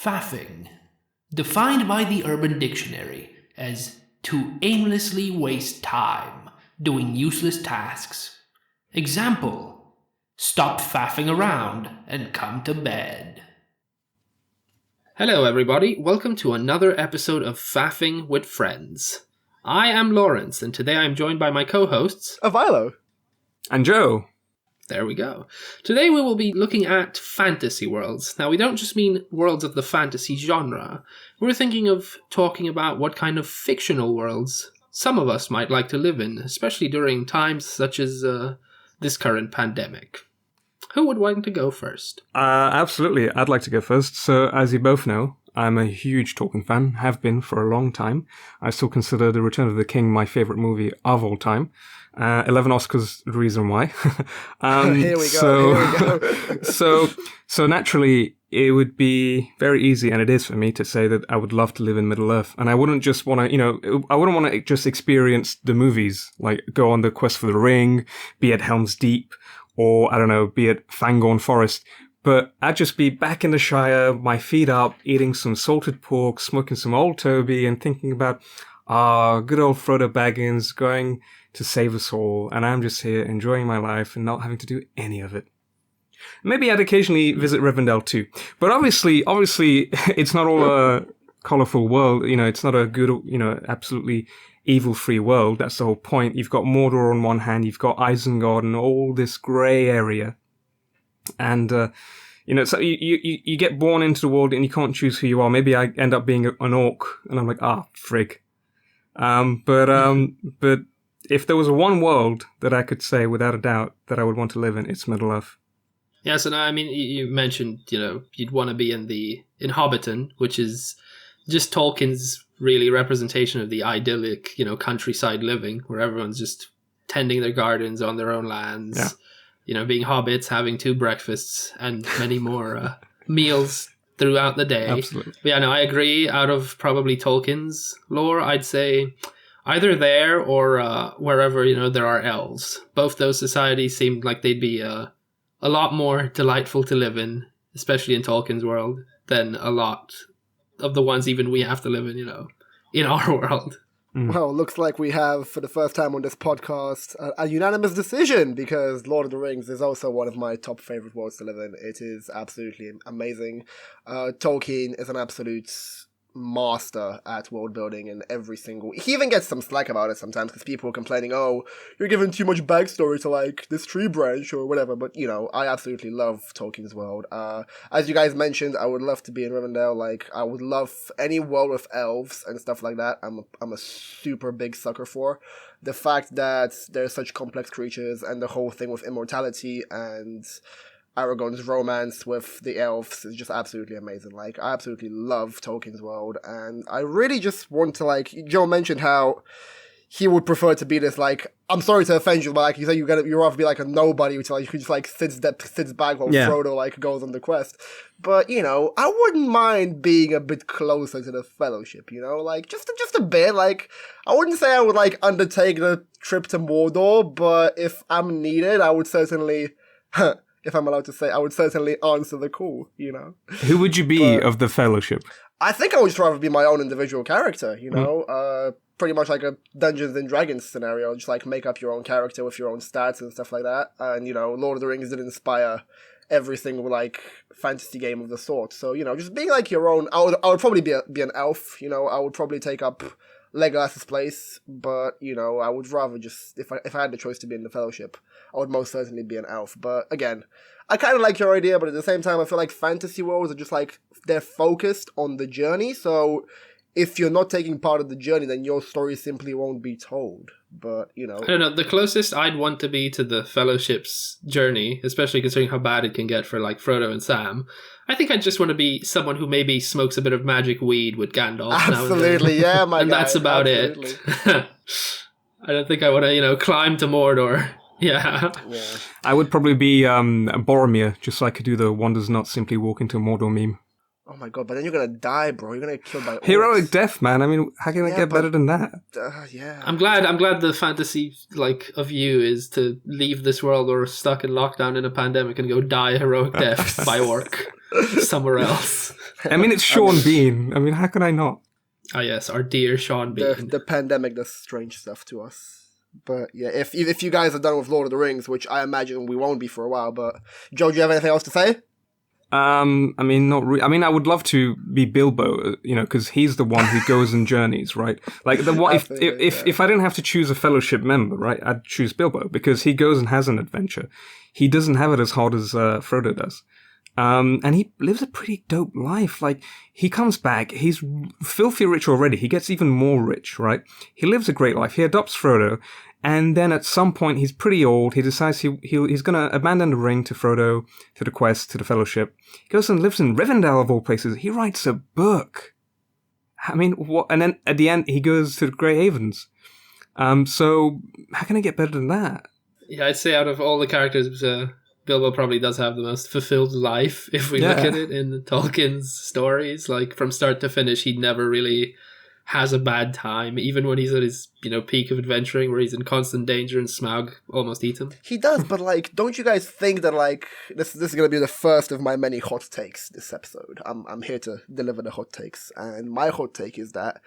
Faffing, defined by the Urban Dictionary as to aimlessly waste time doing useless tasks. Example, stop faffing around and come to bed. Hello everybody, welcome to another episode of Faffing with Friends. I am Lawrence, and today I am joined by my co-hosts, Ivaylo. And Joe. There we go. Today we will be looking at fantasy worlds. Now, we don't just mean worlds of the fantasy genre. We're thinking of talking about what kind of fictional worlds some of us might like to live in, especially during times such as this current pandemic. Who would want to go first? Absolutely, I'd like to go first. So, as you both know, I'm a huge Tolkien fan, have been for a long time. I still consider The Return of the King my favourite movie of all time. 11 Oscars, the reason why. Here we go. So naturally, it would be very easy, and it is for me, to say that I would love to live in Middle-earth. And I wouldn't just want to, I wouldn't want to just experience the movies, like go on the quest for the ring, be at Helm's Deep, or, I don't know, be at Fangorn Forest. But I'd just be back in the Shire, my feet up, eating some salted pork, smoking some old Toby, and thinking about, good old Frodo Baggins going to save us all, and I'm just here enjoying my life and not having to do any of it. Maybe I'd occasionally visit Rivendell too. But obviously, it's not all a colourful world, it's not a good, absolutely evil-free world. That's the whole point. You've got Mordor on one hand, you've got Isengard and all this grey area. And, so you get born into the world and you can't choose who you are. Maybe I end up being an orc, and I'm like, frig. But if there was one world that I could say without a doubt that I would want to live in, it's Middle-earth. Yeah, so now, you mentioned, you'd want to be in Hobbiton, which is just Tolkien's really representation of the idyllic, countryside living, where everyone's just tending their gardens on their own lands, being hobbits, having 2 breakfasts, and many more meals throughout the day. Absolutely. But yeah, no, I agree. Out of probably Tolkien's lore, I'd say either there or wherever, there are elves. Both those societies seemed like they'd be a lot more delightful to live in, especially in Tolkien's world, than a lot of the ones even we have to live in our world. Well, looks like we have, for the first time on this podcast, a unanimous decision, because Lord of the Rings is also one of my top favorite worlds to live in. It is absolutely amazing. Tolkien is an absolute master at world building in every single... He even gets some slack about it sometimes, because people are complaining, you're giving too much backstory to, this tree branch or whatever, but, I absolutely love Tolkien's world. As you guys mentioned, I would love to be in Rivendell. I would love any world with elves and stuff like that. I'm a super big sucker for. The fact that there's such complex creatures and the whole thing with immortality and Aragorn's romance with the elves is just absolutely amazing. I absolutely love Tolkien's world, and I really just want to, Joe mentioned how he would prefer to be this, I'm sorry to offend you, but you say you'd rather be a nobody, which you could just sits back while Frodo goes on the quest. But I wouldn't mind being a bit closer to the Fellowship. Just a bit. I wouldn't say I would undertake the trip to Mordor, but if I'm needed, I would certainly. If I'm allowed to say, I would certainly answer the call, Who would you be of the Fellowship? I think I would just rather be my own individual character, pretty much like a Dungeons and Dragons scenario, just make up your own character with your own stats and stuff like that. And, Lord of the Rings did inspire every single, fantasy game of the sort. So, just being your own, I would probably be an elf, I would probably take up Legolas's place, but, I would rather just, if I had the choice to be in the Fellowship, I would most certainly be an elf. But again, I kind of like your idea, but at the same time, I feel like fantasy worlds are just they're focused on the journey. So if you're not taking part of the journey, then your story simply won't be told. But, I don't know, the closest I'd want to be to the Fellowship's journey, especially considering how bad it can get for Frodo and Sam, I think I just want to be someone who maybe smokes a bit of magic weed with Gandalf. Absolutely, yeah, my and guy. That's about absolutely. It. I don't think I want to, climb to Mordor. Yeah. I would probably be Boromir, just so I could do the one does not simply walk into Mordor meme. Oh my god, but then you're gonna die, bro. You're gonna get killed by orcs. Heroic death, man. How can I get better than that? Yeah. I'm glad the fantasy of you is to leave this world or stuck in lockdown in a pandemic and go die a heroic death by orc somewhere else. I mean, it's Sean Bean. I mean, how can I not? Ah, yes, our dear Sean Bean. The pandemic does strange stuff to us. But yeah, if you guys are done with Lord of the Rings, which I imagine we won't be for a while, but Joe, do you have anything else to say? I mean, not really. I mean, I would love to be Bilbo, because he's the one who goes and journeys, right? Like if I didn't have to choose a Fellowship member, right, I'd choose Bilbo because he goes and has an adventure. He doesn't have it as hard as Frodo does. And he lives a pretty dope life. Like, he comes back, he's filthy rich already. He gets even more rich, right? He lives a great life. He adopts Frodo. And then at some point, he's pretty old. He decides he's going to abandon the ring to Frodo, to the quest, to the Fellowship. He goes and lives in Rivendell, of all places. He writes a book. I mean, what? And then at the end, he goes to the Grey Havens. So how can I get better than that? Yeah, I'd say out of all the characters, Bilbo probably does have the most fulfilled life, if we look at it in Tolkien's stories. Like, from start to finish, he never really has a bad time, even when he's at his, peak of adventuring, where he's in constant danger and Smaug almost eat him. He does, but, don't you guys think that, this is going to be the first of my many hot takes this episode? I'm here to deliver the hot takes, and my hot take is that,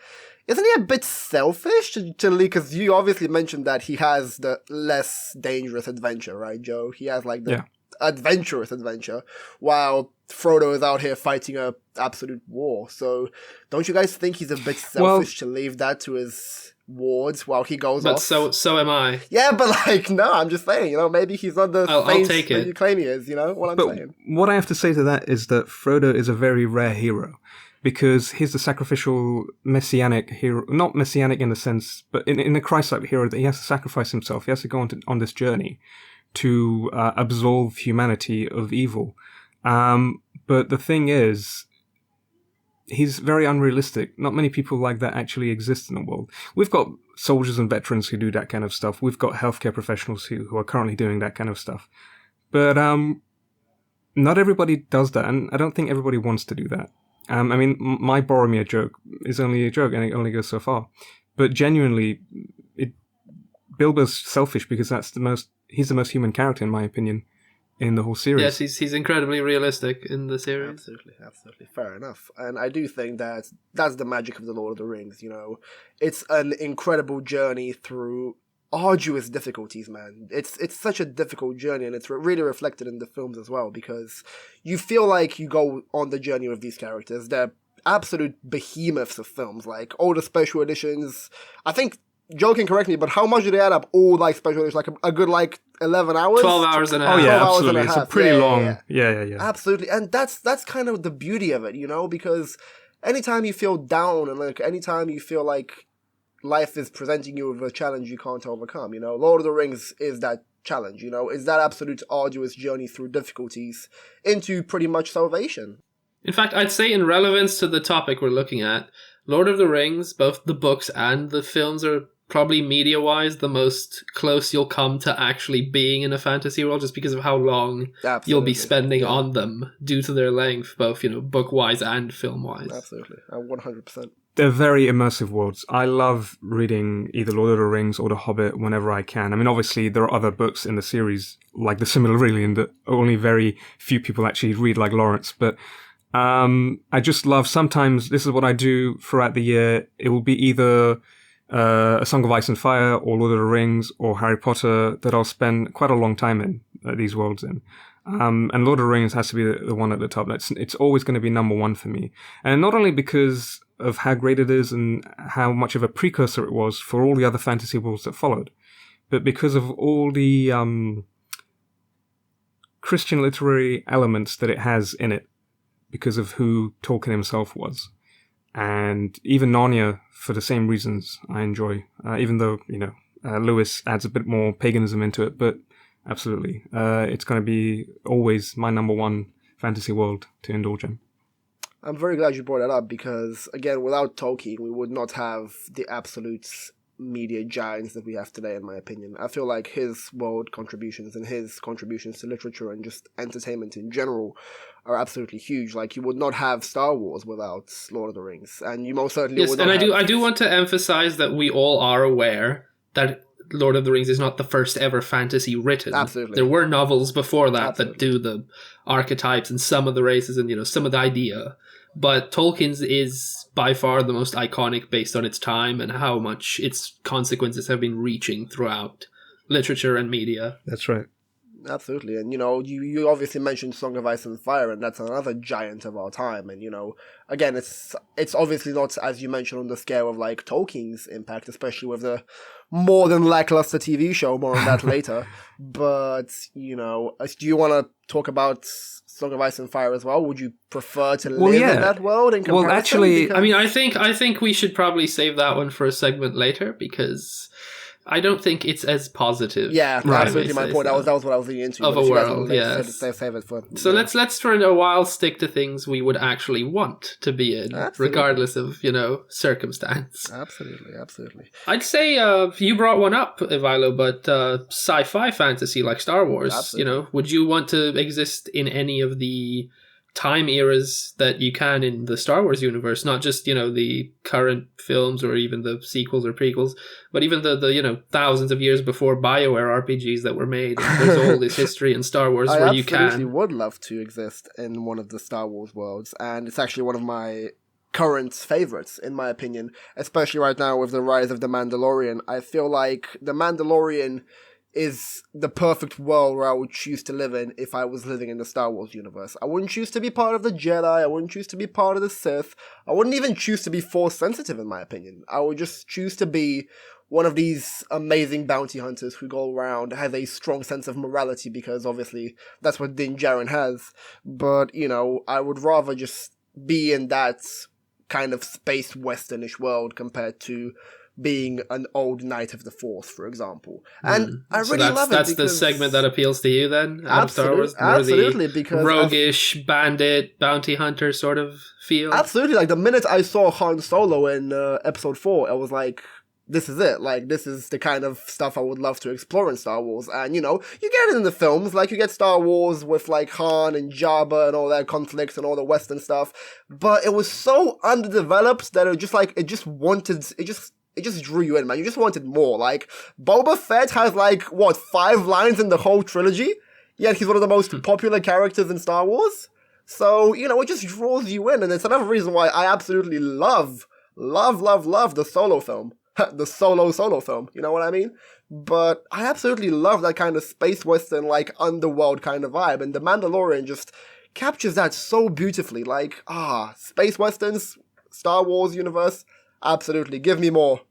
isn't he a bit selfish because you obviously mentioned that he has the less dangerous adventure, right, Joe? He has, the adventurous adventure, while Frodo is out here fighting a absolute war. So don't you guys think he's a bit selfish to leave that to his wards while he goes off? But so am I. Yeah, but no, I'm just saying, maybe he's not the I'll take that it. you claim he is, what I'm saying. What I have to say to that is that Frodo is a very rare hero, because he's the sacrificial messianic hero, not messianic in the sense, but in a Christ-like hero, that he has to sacrifice himself. He has to go on this journey to absolve humanity of evil. But the thing is, he's very unrealistic. Not many people like that actually exist in the world. We've got soldiers and veterans who do that kind of stuff. We've got healthcare professionals who are currently doing that kind of stuff. But not everybody does that, and I don't think everybody wants to do that. I mean, my Boromir joke is only a joke, and it only goes so far. But genuinely, Bilbo's selfish because he's the most human character, in my opinion, in the whole series. Yes, he's incredibly realistic in the series. Absolutely. Fair enough. And I do think that that's the magic of the Lord of the Rings, It's an incredible journey through arduous difficulties, man. It's such a difficult journey, and it's really reflected in the films as well, because you feel like you go on the journey with these characters. They're absolute behemoths of films, like all the special editions. I think, Joe can correct me, but how much do they add up? All special editions, a good 11 hours? 12 hours and a half. Oh yeah, absolutely. It's a pretty long. Yeah. Absolutely, and that's kind of the beauty of it, because anytime you feel down and anytime you feel like life is presenting you with a challenge you can't overcome, Lord of the Rings is that challenge, is that absolute arduous journey through difficulties into pretty much salvation. In fact, I'd say in relevance to the topic we're looking at, Lord of the Rings, both the books and the films, are probably media-wise the most close you'll come to actually being in a fantasy world, just because of how long you'll be spending on them due to their length, both, book-wise and film-wise. Absolutely. 100%. They're very immersive worlds. I love reading either Lord of the Rings or The Hobbit whenever I can. I mean, obviously, there are other books in the series, like The Silmarillion, that only very few people actually read, like Lawrence. But I just love, sometimes, this is what I do throughout the year. It will be either A Song of Ice and Fire or Lord of the Rings or Harry Potter that I'll spend quite a long time in, these worlds in. And Lord of the Rings has to be the one at the top. It's always going to be number one for me. And not only because of how great it is and how much of a precursor it was for all the other fantasy worlds that followed, but because of all the Christian literary elements that it has in it, because of who Tolkien himself was. And even Narnia, for the same reasons, I enjoy, even though, Lewis adds a bit more paganism into it, but absolutely. It's going to be always my number one fantasy world to indulge in. I'm very glad you brought that up because, again, without Tolkien, we would not have the absolute media giants that we have today, in my opinion. I feel like his world contributions and his contributions to literature and just entertainment in general are absolutely huge. Like, you would not have Star Wars without Lord of the Rings, and you most certainly would not have... I do want to emphasize that we all are aware that Lord of the Rings is not the first ever fantasy written. Absolutely. There were novels before that that do the archetypes and some of the races and, some of the idea. But Tolkien's is by far the most iconic based on its time and how much its consequences have been reaching throughout literature and media. That's right. Absolutely. And, you obviously mentioned Song of Ice and Fire, and that's another giant of our time. And, again, it's obviously not, as you mentioned, on the scale of, like, Tolkien's impact, especially with the more than lackluster TV show, more on that later. But, do you want to talk about Song of Ice and Fire as well? Would you prefer to live in that world in comparison? Well, actually, because... I think we should probably save that one for a segment later, because I don't think it's as positive. Yeah, right. Absolutely my point. That was what I was leading into. Of a world, yes. Save it for... So let's for a while stick to things we would actually want to be in, regardless of, circumstance. Absolutely. I'd say you brought one up, Ivaylo, but sci-fi fantasy like Star Wars, absolutely. Would you want to exist in any of the time eras that you can in the Star Wars universe, not just, the current films or even the sequels or prequels, but even the thousands of years before BioWare RPGs that were made. There's all this history in Star Wars where you can. I absolutely would love to exist in one of the Star Wars worlds, and it's actually one of my current favorites, in my opinion, especially right now with the rise of The Mandalorian. I feel like The Mandalorian is the perfect world where I would choose to live in if I was living in the Star Wars universe. I wouldn't choose to be part of the Jedi, I wouldn't choose to be part of the Sith, I wouldn't even choose to be Force sensitive, in my opinion. I would just choose to be one of these amazing bounty hunters who go around, have a strong sense of morality, because obviously that's what Din Djarin has. But, I would rather just be in that kind of space westernish world compared to being an old Knight of the Force, for example. And I really love it. That's the segment that appeals to you then, out of Star Wars? Absolutely, because roguish, bandit, bounty hunter sort of feel? Absolutely. Like, the minute I saw Han Solo in Episode 4, I was like, this is it. Like, this is the kind of stuff I would love to explore in Star Wars. And, you get it in the films. Like, you get Star Wars with, like, Han and Jabba and all that conflicts and all the Western stuff. But it was so underdeveloped that it just drew you in, man. You just wanted more. Like, Boba Fett has, 5 lines in the whole trilogy? Yet he's one of the most popular characters in Star Wars? So, it just draws you in. And it's another reason why I absolutely love the Solo film. The Solo film. You know what I mean? But I absolutely love that kind of space western, underworld kind of vibe. And The Mandalorian just captures that so beautifully. Space westerns, Star Wars universe... Absolutely. Give me more.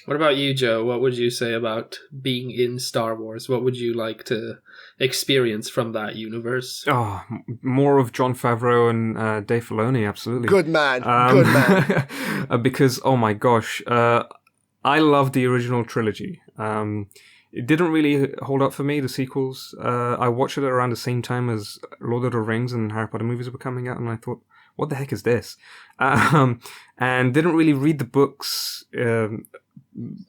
What about you, Joe? What would you say about being in Star Wars? What would you like to experience from that universe? Oh, more of Jon Favreau and Dave Filoni, absolutely. Good man. Because, oh my gosh, I love the original trilogy. It didn't really hold up for me, the sequels. I watched it around the same time as Lord of the Rings and Harry Potter movies were coming out, and I thought, what the heck is this? And didn't really read the books. The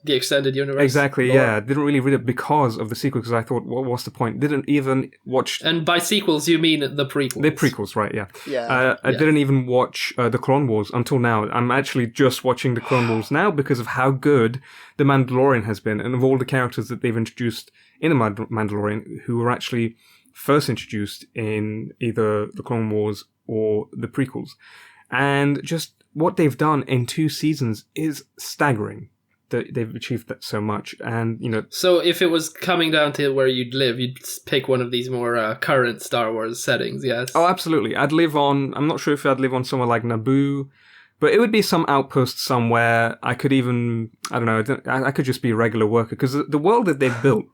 extended universe? Exactly, yeah. Didn't really read it because of the sequel, because I thought, what's the point? Didn't even watch... And by sequels, you mean the prequels? The prequels, right, yeah. I didn't even watch The Clone Wars until now. I'm actually just watching The Clone Wars now because of how good The Mandalorian has been, and of all the characters that they've introduced in The Mandalorian, who were actually first introduced in either The Clone Wars or the prequels. And just what they've done in 2 seasons is staggering. They've achieved that so much. And, So if it was coming down to where you'd live, you'd pick one of these more current Star Wars settings, yes? Oh, absolutely. I'm not sure if I'd live on somewhere like Naboo, but it would be some outpost somewhere. I could even, I don't know, I could just be a regular worker, because the world that they've built,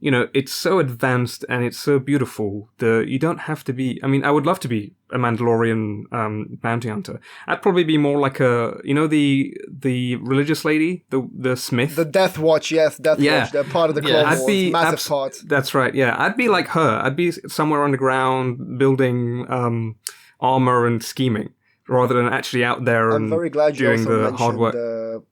it's so advanced and it's so beautiful. You don't have to be... I mean, I would love to be a Mandalorian bounty hunter. I'd probably be more like the religious lady, the Smith. The Death Watch, yes, Death Watch. They're part of the Clone Wars, massive part. That's right, yeah. I'd be like her. I'd be somewhere underground building armor and scheming, rather than actually out there and doing the hard work.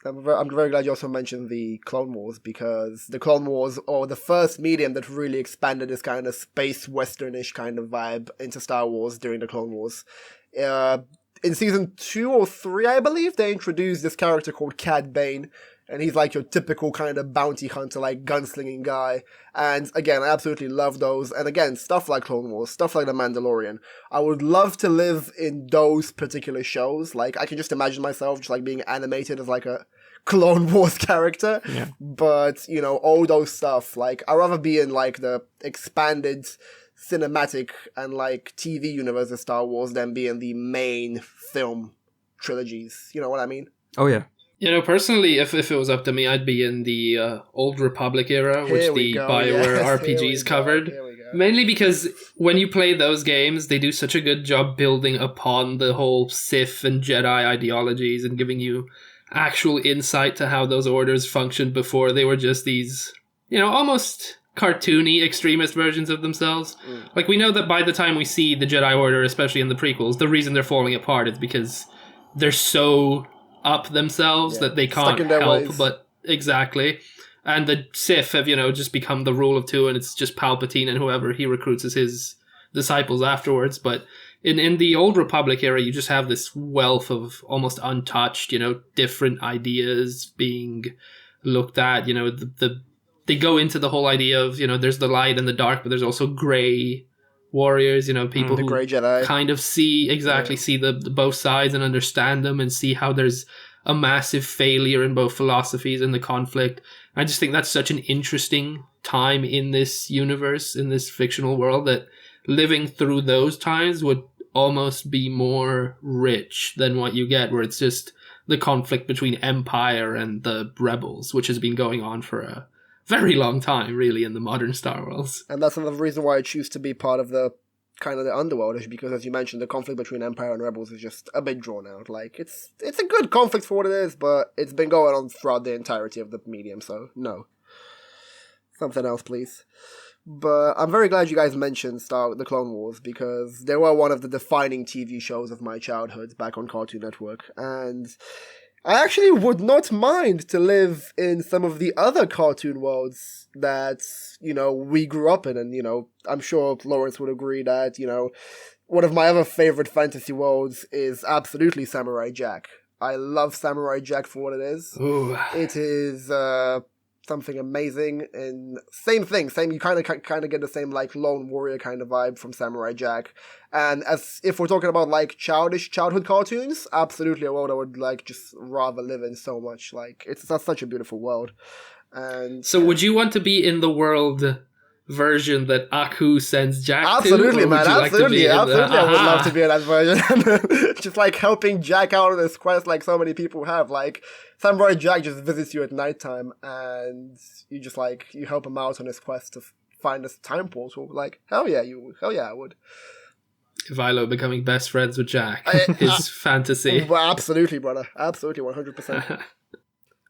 I'm very glad you also mentioned the Clone Wars, because the Clone Wars are the first medium that really expanded this kind of space westernish kind of vibe into Star Wars during the Clone Wars. In season 2 or 3, I believe, they introduced this character called Cad Bane, and he's like your typical kind of bounty hunter, like gunslinging guy. And again, I absolutely love those. And again, stuff like Clone Wars, stuff like The Mandalorian. I would love to live in those particular shows. Like, I can just imagine myself just like being animated as like a Clone Wars character. Yeah. But, you know, all those stuff, like, I'd rather be in like the expanded cinematic and like TV universe of Star Wars than be in the main film trilogies. You know what I mean? Oh, yeah. You know, personally, if it was up to me, I'd be in the Old Republic era, which the BioWare RPGs covered. Mainly because when you play those games, they do such a good job building upon the whole Sith and Jedi ideologies and giving you actual insight to how those orders functioned before they were just these, you know, almost cartoony extremist versions of themselves. Like, we know that by the time we see the Jedi Order, especially in the prequels, the reason they're falling apart is because they're so up themselves that they can't help but exactly. And the Sith have, you know, just become the rule of two, and it's just Palpatine and whoever he recruits as his disciples afterwards. But in the Old Republic era, you just have this wealth of almost untouched, you know, different ideas being looked at. You know, they go into the whole idea of, you know, there's the light and the dark, but there's also grey warriors, you know, people the who Grey Jedi. kind of see the both sides and understand them and see how there's a massive failure in both philosophies and the conflict. I just think that's such an interesting time in this universe, in this fictional world, that living through those times would almost be more rich than what you get where it's just the conflict between Empire and the Rebels, which has been going on for a very long time, really, in the modern Star Wars. And that's another reason why I choose to be part of the kind of the underworld, is because, as you mentioned, the conflict between Empire and Rebels is just a bit drawn out. Like, it's a good conflict for what it is, but it's been going on throughout the entirety of the medium, so no. Something else, please. But I'm very glad you guys mentioned the Clone Wars, because they were one of the defining TV shows of my childhood back on Cartoon Network, and I actually would not mind to live in some of the other cartoon worlds that, you know, we grew up in. And, you know, I'm sure Lawrence would agree that, you know, one of my other favorite fantasy worlds is absolutely Samurai Jack. I love Samurai Jack for what it is. Ooh. It is something amazing, and same thing, you kind of get the same like lone warrior kind of vibe from Samurai Jack. And as if we're talking about like childhood cartoons, absolutely a world I would like just rather live in so much. Like, that's such a beautiful world. And so would you want to be in the world version that Aku sends Jack absolutely, to? Man, absolutely. I would love to be in that version. Just like helping Jack out on this quest like so many people have. Like, Samurai Jack just visits you at nighttime, and you just like, you help him out on his quest to find this time portal. Like, hell yeah, I would. Ivaylo becoming best friends with Jack. His fantasy. Well, absolutely, brother. Absolutely, 100%.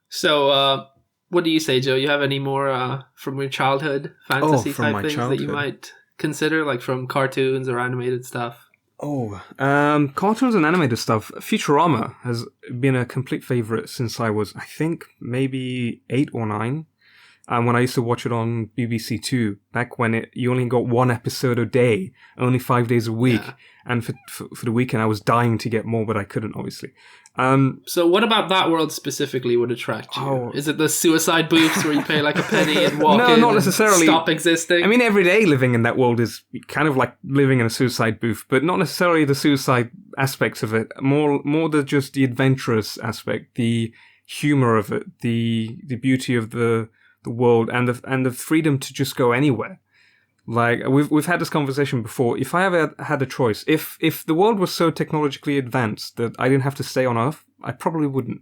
So, what do you say, Joe? You have any more from your childhood fantasy type things that you might consider, like from cartoons or animated stuff? Cartoons and animated stuff. Futurama has been a complete favorite since I was, I think, maybe 8 or 9. When I used to watch it on BBC Two, back when you only got one episode a day, only 5 days a week. Yeah. And for the weekend, I was dying to get more, but I couldn't, obviously. So what about that world specifically would attract you? Is it the suicide booths where you pay like a penny and walk in not necessarily. Stop existing? I mean, every day living in that world is kind of like living in a suicide booth, but not necessarily the suicide aspects of it. More just the adventurous aspect, the humor of it, the beauty of the world, and the freedom to just go anywhere. Like, we've had this conversation before. If I ever had a choice, if the world was so technologically advanced that I didn't have to stay on Earth, I probably wouldn't.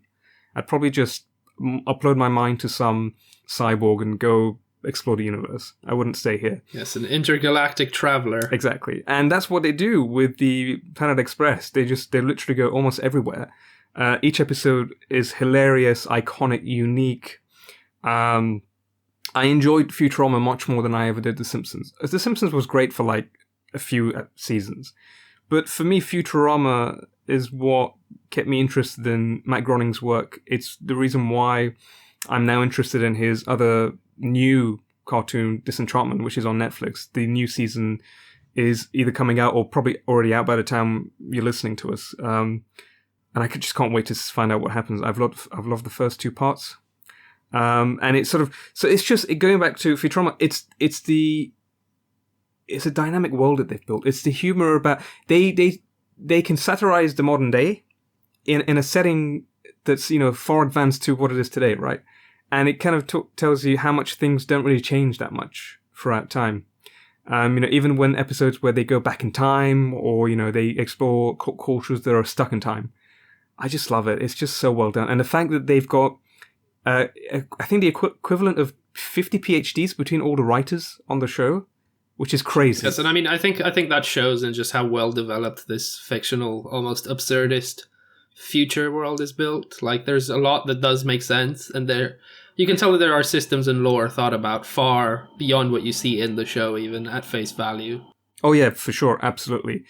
I'd probably just upload my mind to some cyborg and go explore the universe. I wouldn't stay here. Yes, an intergalactic traveler. Exactly. And that's what they do with the Planet Express. They literally go almost everywhere. Each episode is hilarious, iconic, unique. I enjoyed Futurama much more than I ever did The Simpsons. The Simpsons was great for like a few seasons. But for me, Futurama is what kept me interested in Matt Groening's work. It's the reason why I'm now interested in his other new cartoon, Disenchantment, which is on Netflix. The new season is either coming out or probably already out by the time you're listening to us. And I just can't wait to find out what happens. I've loved the first 2 parts. And it's sort of, so it's just going back to Futurama. It's a dynamic world that they've built. It's the humor about they can satirize the modern day in a setting that's, you know, far advanced to what it is today, right? And it kind of tells you how much things don't really change that much throughout time. You know, even when episodes where they go back in time, or, you know, they explore cultures that are stuck in time. I just love it. It's just so well done. And the fact that they've got, I think the equivalent of 50 PhDs between all the writers on the show, which is crazy. Yes, and I mean, I think that shows in just how well developed this fictional, almost absurdist future world is built. Like, there's a lot that does make sense, and you can tell that there are systems and lore thought about far beyond what you see in the show, even at face value. Oh yeah, for sure, absolutely.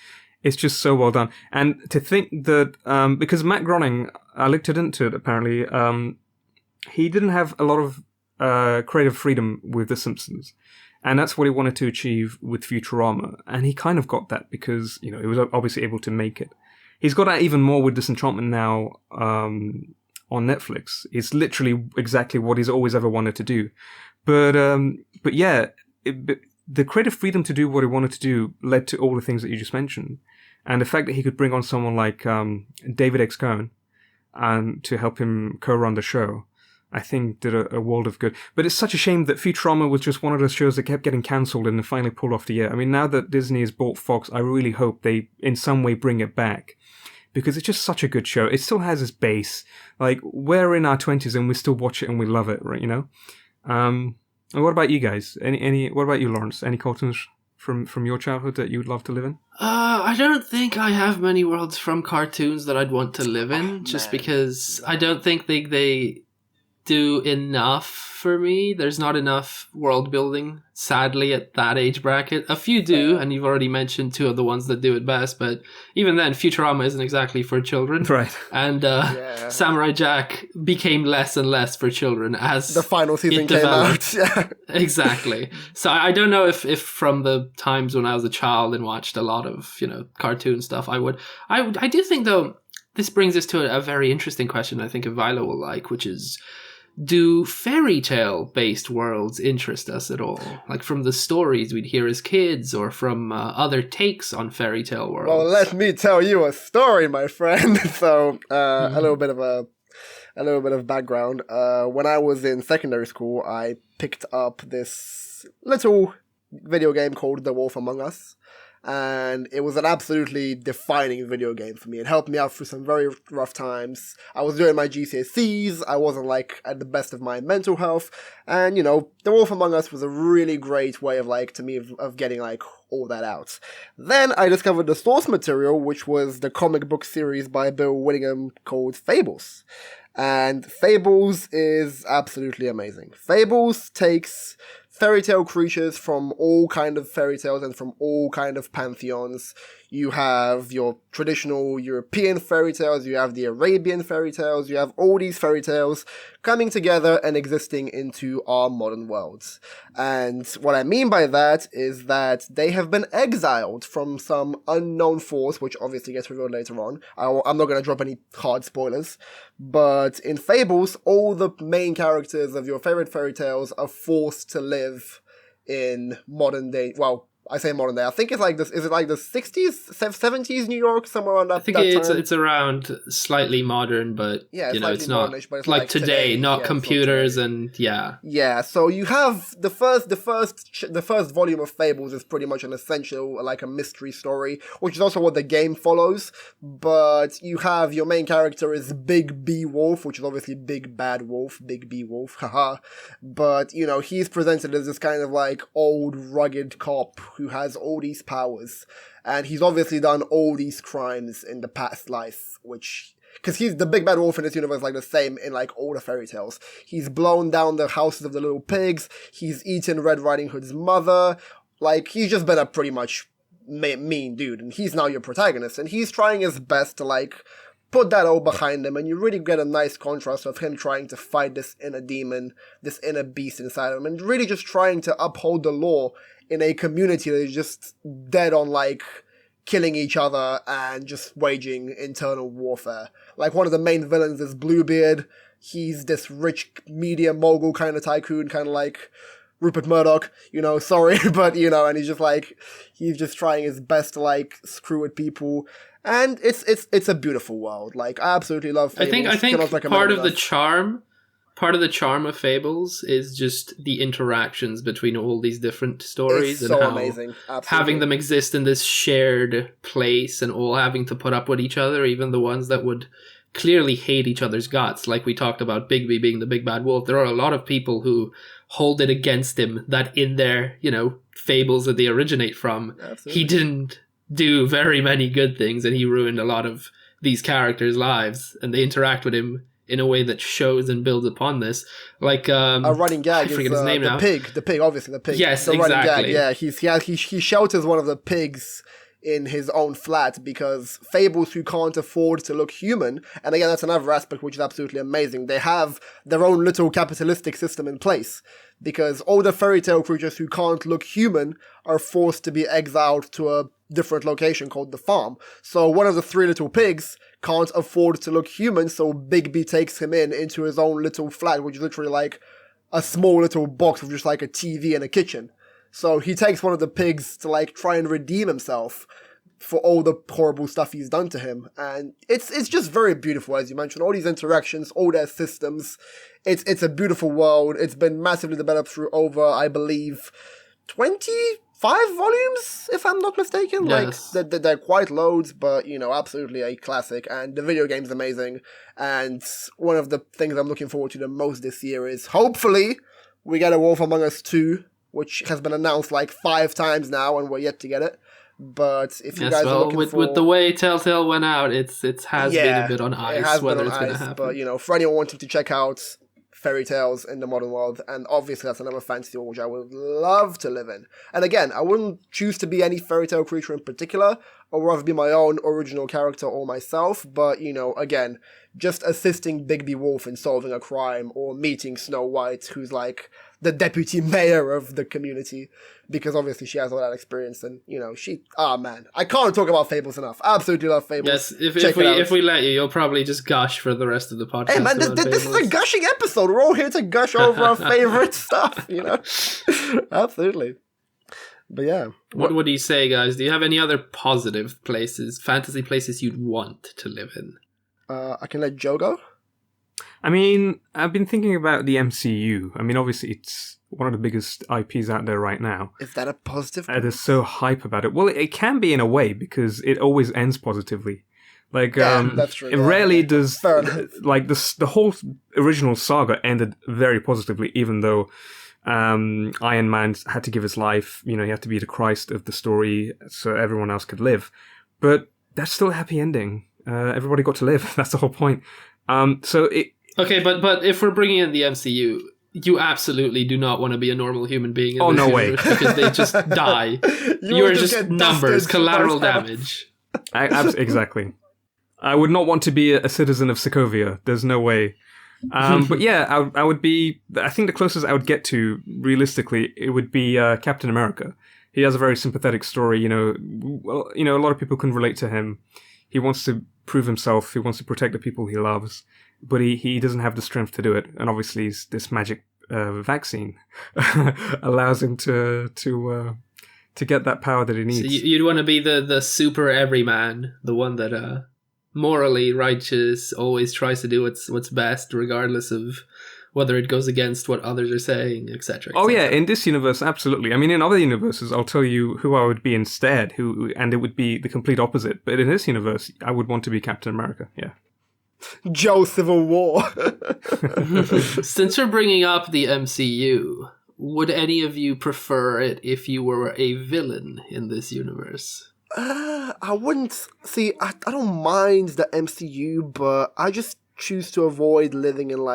It's just so well done. And to think that, because Matt Groening, I looked into it apparently, he didn't have a lot of creative freedom with The Simpsons. And that's what he wanted to achieve with Futurama. And he kind of got that because, you know, he was obviously able to make it. He's got that even more with Disenchantment now on Netflix. It's literally exactly what he's always ever wanted to do. But yeah, the creative freedom to do what he wanted to do led to all the things that you just mentioned. And the fact that he could bring on someone like David X. Cohen to help him co-run the show, I think did a world of good. But it's such a shame that Futurama was just one of those shows that kept getting cancelled and then finally pulled off the air. I mean, now that Disney has bought Fox, I really hope they in some way bring it back. Because it's just such a good show. It still has its base. Like, we're in our 20s and we still watch it and we love it, right, you know? And what about you guys? What about you, Lawrence? Any cartoons from your childhood that you would love to live in? I don't think I have many worlds from cartoons that I'd want to live in, just because I don't think they do enough for me. There's not enough world building, sadly, at that age bracket. A few do, and you've already mentioned two of the ones that do it best, but even then, Futurama isn't exactly for children. Right. And Samurai Jack became less and less for children as the final season came out. Yeah. Exactly. So I don't know if from the times when I was a child and watched a lot of, you know, cartoon stuff, I do think, though, this brings us to a very interesting question I think Ivaylo will like, which is, do fairy tale based worlds interest us at all? Like from the stories we'd hear as kids, or from other takes on fairy tale worlds? Well, let me tell you a story, my friend. So, a little bit of background. When I was in secondary school, I picked up this little video game called The Wolf Among Us. And it was an absolutely defining video game for me. It helped me out through some very rough times. I was doing my GCSEs. I wasn't, like, at the best of my mental health. And, you know, The Wolf Among Us was a really great way of, like, to me, of getting, like, all that out. Then I discovered the source material, which was the comic book series by Bill Whittingham called Fables. And Fables is absolutely amazing. Fables takes fairy tale creatures from all kind of fairy tales and from all kind of pantheons. You have your traditional European fairy tales, you have the Arabian fairy tales, you have all these fairy tales coming together and existing into our modern worlds. And what I mean by that is that they have been exiled from some unknown force, which obviously gets revealed later on. I'm not going to drop any hard spoilers, but in Fables, all the main characters of your favorite fairy tales are forced to live in modern day, well, I say modern day. I think it's like this. Is it like the 60s, 70s New York, somewhere around that? I think it's around slightly modern, but yeah, you know, it's not modernish, but it's like today, not computers and yeah. Yeah, so you have the first volume of Fables is pretty much an essential, like a mystery story, which is also what the game follows. But you have your main character is Big B Wolf, which is obviously Big Bad Wolf, Big B Wolf, haha. But you know, he's presented as this kind of like old rugged cop who has all these powers, and he's obviously done all these crimes in the past life, which, because he's the big bad wolf in this universe, like the same in like all the fairy tales. He's blown down the houses of the little pigs, he's eaten Red Riding Hood's mother, like he's just been a pretty much mean dude, and he's now your protagonist, and he's trying his best to like put that all behind him, and you really get a nice contrast of him trying to fight this inner demon, this inner beast inside him, and really just trying to uphold the law in a community that is just dead on, like, killing each other and just waging internal warfare. Like, one of the main villains is Bluebeard, he's this rich media mogul kind of tycoon, kind of like Rupert Murdoch, sorry, but, and he's just trying his best to, screw with people. And it's a beautiful world. I absolutely love Fables. I think part of the charm of Fables is just the interactions between all these different stories. It's and how amazing. Absolutely. Having them exist in this shared place and all having to put up with each other, even the ones that would clearly hate each other's guts. Like we talked about Bigby being the big bad wolf. There are a lot of people who hold it against him that in their, fables that they originate from, Absolutely. He didn't do very many good things and he ruined a lot of these characters' lives, and they interact with him in a way that shows and builds upon this. Like a running gag I forget is his name now. The pig, obviously the pig. Yes, the exactly. Running gag. Yeah, he shelters one of the pigs in his own flat because fables who can't afford to look human, and again that's another aspect which is absolutely amazing, they have their own little capitalistic system in place because all the fairy tale creatures who can't look human are forced to be exiled to a different location called the farm. So one of the three little pigs can't afford to look human, so Bigby takes him into his own little flat, which is literally like a small little box with just like a TV and a kitchen. So he takes one of the pigs to try and redeem himself for all the horrible stuff he's done to him. And it's just very beautiful, as you mentioned. All these interactions, all their systems. It's a beautiful world. It's been massively developed through over, I believe, 25 volumes, if I'm not mistaken. Yes. They're quite loads, but, absolutely a classic. And the video game's amazing. And one of the things I'm looking forward to the most this year is, hopefully, we get a Wolf Among Us 2, which has been announced 5 times now, and we're yet to get it. But if you guys are looking with the way Telltale went out, it has been a bit on ice whether it's going to happen. But for anyone wanting to check out fairy tales in the modern world, and obviously that's another fantasy world which I would love to live in. And again, I wouldn't choose to be any fairy tale creature in particular, or rather be my own original character or myself. But again, just assisting Bigby Wolf in solving a crime, or meeting Snow White, who's the deputy mayor of the community, because obviously she has all that experience, and man, I can't talk about Fables enough. Absolutely love Fables. Yes, if we let you, you'll probably just gush for the rest of the podcast. Hey man, this is a gushing episode. We're all here to gush over our favorite stuff, Absolutely. But yeah. What do you say, guys? Do you have any other positive places, fantasy places you'd want to live in? I can let Joe go. I mean, I've been thinking about the MCU. I mean, obviously, it's one of the biggest IPs out there right now. Is that a positive? They're so hype about it. Well, it can be in a way, because it always ends positively. That's true. It rarely does. The whole original saga ended very positively, even though Iron Man had to give his life. He had to be the Christ of the story, so everyone else could live. But that's still a happy ending. Everybody got to live. That's the whole point. Okay, but if we're bringing in the MCU, you absolutely do not want to be a normal human being in this universe, because they just die. You're just numbers, collateral damage. Exactly. I would not want to be a citizen of Sokovia. There's no way. But yeah, I would be. I think the closest I would get to, realistically, it would be Captain America. He has a very sympathetic story. A lot of people can relate to him. He wants to prove himself. He wants to protect the people he loves, but he doesn't have the strength to do it. And obviously, this magic vaccine allows him to get that power that he needs. So you'd want to be the super everyman, the one that morally righteous, always tries to do what's best, regardless of whether it goes against what others are saying, etc. Oh yeah, in this universe, absolutely. I mean, in other universes, I'll tell you who I would be instead, and it would be the complete opposite. But in this universe, I would want to be Captain America, yeah. Joe Civil War. Since we're bringing up the MCU, would any of you prefer it if you were a villain in this universe? I wouldn't... See, I don't mind the MCU, but I just choose to avoid living in,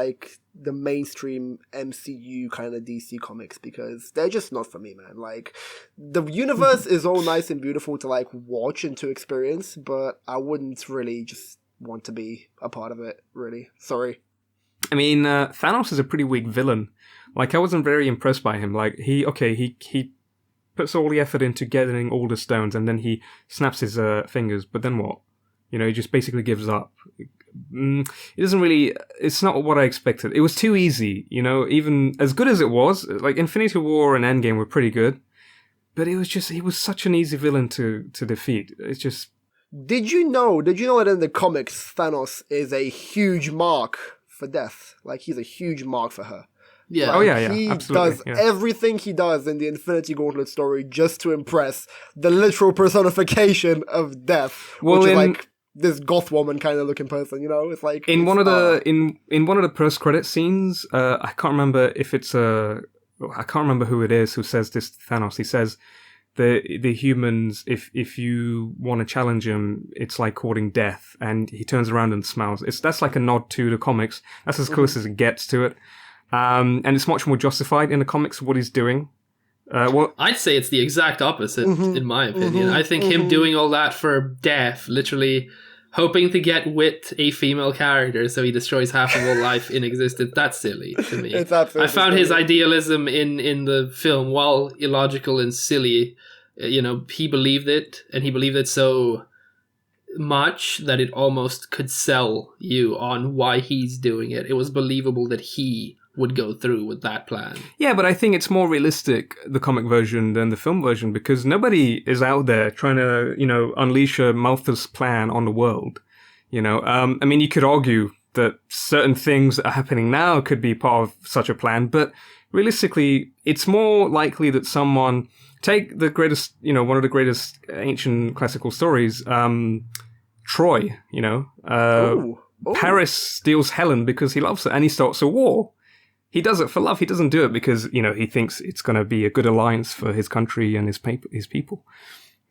the mainstream MCU kind of DC comics, because they're just not for me, man. The universe is all nice and beautiful to, watch and to experience, but I wouldn't really just want to be a part of it, really. Sorry. I mean, Thanos is a pretty weak villain. I wasn't very impressed by him. He puts all the effort into gathering all the stones, and then he snaps his fingers, but then what? He just basically gives up. It doesn't really. It's not what I expected. It was too easy. Even as good as it was, like Infinity War and Endgame were pretty good, but he was such an easy villain to defeat. It's just. Did you know that in the comics, Thanos is a huge mark for Death? Like, he's a huge mark for her. Yeah. Oh, yeah, He absolutely. does everything he does in the Infinity Gauntlet story just to impress the literal personification of Death, which is like this goth woman kind of looking person, It's like in one of the post credit scenes, I can't remember who it is who says this to Thanos. He says the humans, if you want to challenge him, it's like courting death, and he turns around and smiles. That's like a nod to the comics. That's as close as it gets to it. And it's much more justified in the comics what he's doing. I'd say it's the exact opposite, in my opinion. I think him doing all that for Death, literally hoping to get with a female character so he destroys half of all life in existence, that's silly to me. It's absolutely I found silly. his idealism in the film, while illogical and silly, he believed it, and he believed it so much that it almost could sell you on why he's doing it. It was believable that he would go through with that plan. Yeah, but I think it's more realistic, the comic version, than the film version, because nobody is out there trying to, unleash a Malthus plan on the world. I mean, you could argue that certain things that are happening now could be part of such a plan, but realistically, it's more likely that someone, take the greatest, one of the greatest ancient classical stories, Troy, Paris steals Helen because he loves her, and he starts a war. He does it for love. He doesn't do it because, he thinks it's going to be a good alliance for his country and his people.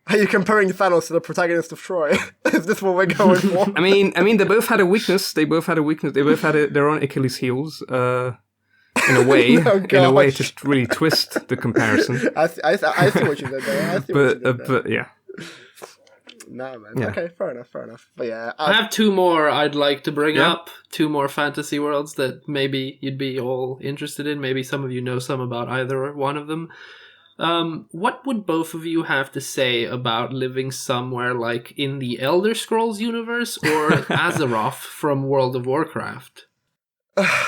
Are you comparing Thanos to the protagonist of Troy? Is this what we're going for? I mean, they both had a weakness. They both had their own Achilles heels, in a way, to really twist the comparison. I see what you did there. But yeah. Nah, man. Yeah. Okay, fair enough. But yeah, I have two more I'd like to bring up. Two more fantasy worlds that maybe you'd be all interested in. Maybe some of you know some about either one of them. What would both of you have to say about living somewhere like in the Elder Scrolls universe or Azeroth from World of Warcraft?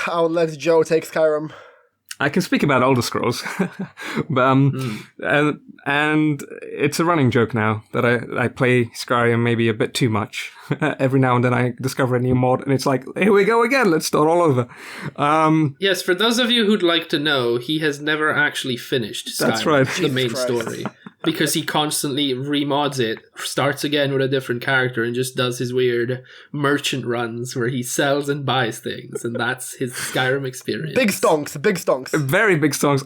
I'll let Joe take Skyrim. I can speak about Elder Scrolls, but, and it's a running joke now that I play Skyrim maybe a bit too much. Every now and then I discover a new mod, and it's like, here we go again, let's start all over. Yes, for those of you who'd like to know, he has never actually finished Skyrim, That's right. the main story, because he constantly remods it, starts again with a different character, and just does his weird merchant runs where he sells and buys things, and that's his Skyrim experience. Big stonks. Very big songs.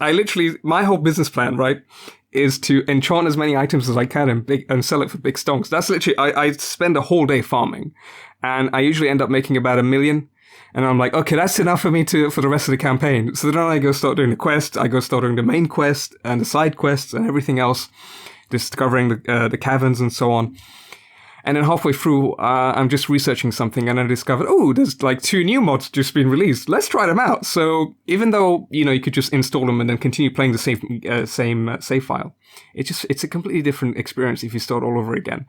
My whole business plan, right, is to enchant as many items as I can and sell it for big stonks. That's literally, I spend a whole day farming, and I usually end up making about 1 million. And I'm like, okay, that's enough for me for the rest of the campaign. So then I go start doing the quest. I go start doing the main quest and the side quests and everything else, discovering the caverns and so on. And then halfway through, I'm just researching something, and I discovered, there's like 2 new mods just been released. Let's try them out. So even though, you could just install them and then continue playing the same save file, it's a completely different experience if you start all over again.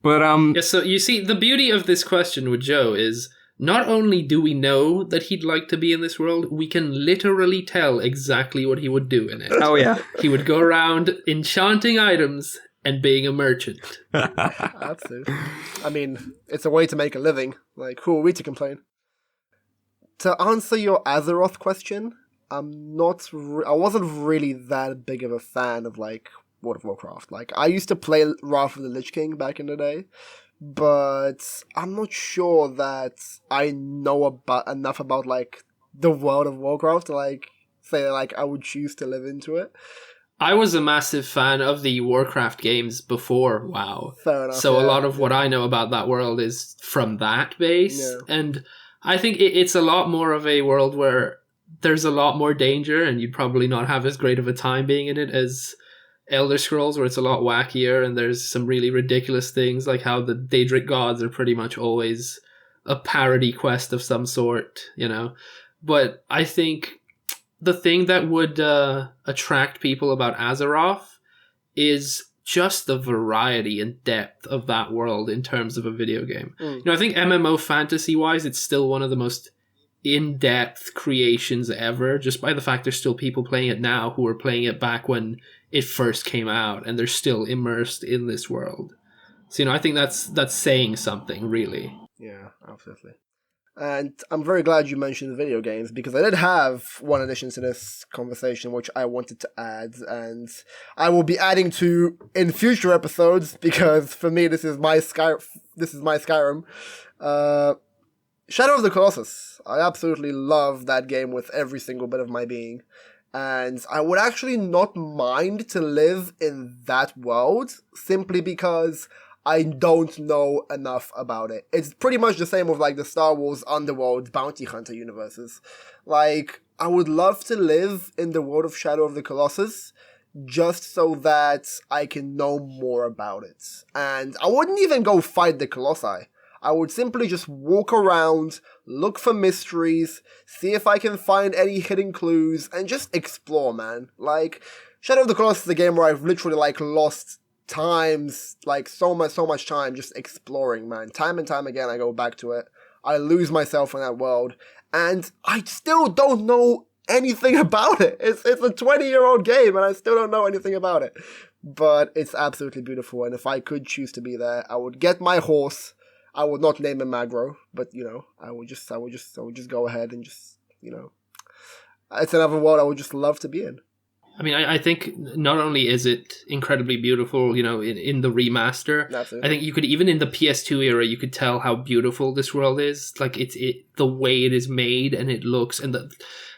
But yeah, so you see, the beauty of this question with Joe is not only do we know that he'd like to be in this world, we can literally tell exactly what he would do in it. Oh yeah, he would go around enchanting items and being a merchant. Absolutely. I mean, it's a way to make a living. Like, who are we to complain? To answer your Azeroth question, I wasn't really that big of a fan of, like, World of Warcraft. Like, I used to play Wrath of the Lich King back in the day, but I'm not sure that I know enough about, like, the World of Warcraft to, like, say, like, I would choose to live into it. I was a massive fan of the Warcraft games before WoW. Fair enough. So a lot of what I know about that world is from that base. Yeah. And I think it's a lot more of a world where there's a lot more danger, and you'd probably not have as great of a time being in it as Elder Scrolls, where it's a lot wackier, and there's some really ridiculous things, like how the Daedric gods are pretty much always a parody quest of some sort, But I think the thing that would attract people about Azeroth is just the variety and depth of that world in terms of a video game. I think MMO fantasy-wise, it's still one of the most in-depth creations ever, just by the fact there's still people playing it now who were playing it back when it first came out, and they're still immersed in this world. So, I think that's saying something, really. Yeah, absolutely. And I'm very glad you mentioned video games, because I did have one addition to this conversation which I wanted to add, and I will be adding to in future episodes, because for me this is my Skyrim. Shadow of the Colossus. I absolutely love that game with every single bit of my being. And I would actually not mind to live in that world, simply because I don't know enough about it. It's pretty much the same with like the Star Wars Underworld Bounty Hunter universes. Like, I would love to live in the world of Shadow of the Colossus, just so that I can know more about it. And I wouldn't even go fight the Colossi. I would simply just walk around, look for mysteries, see if I can find any hidden clues, and just explore, man. Like, Shadow of the Colossus is a game where I've literally, like, lost times, like, so much time just exploring, man. Time and time again, I go back to it. I lose myself in that world, and I still don't know anything about it. It's a 20-year-old game, and I still don't know anything about it. But it's absolutely beautiful, and if I could choose to be there, I would get my horse. I would not name him Magro, but I would just go ahead and just, it's another world I would just love to be in. I mean, I think not only is it incredibly beautiful, in the remaster, Absolutely. I think you could, even in the PS2 era, you could tell how beautiful this world is. Like, the way it is made and it looks, and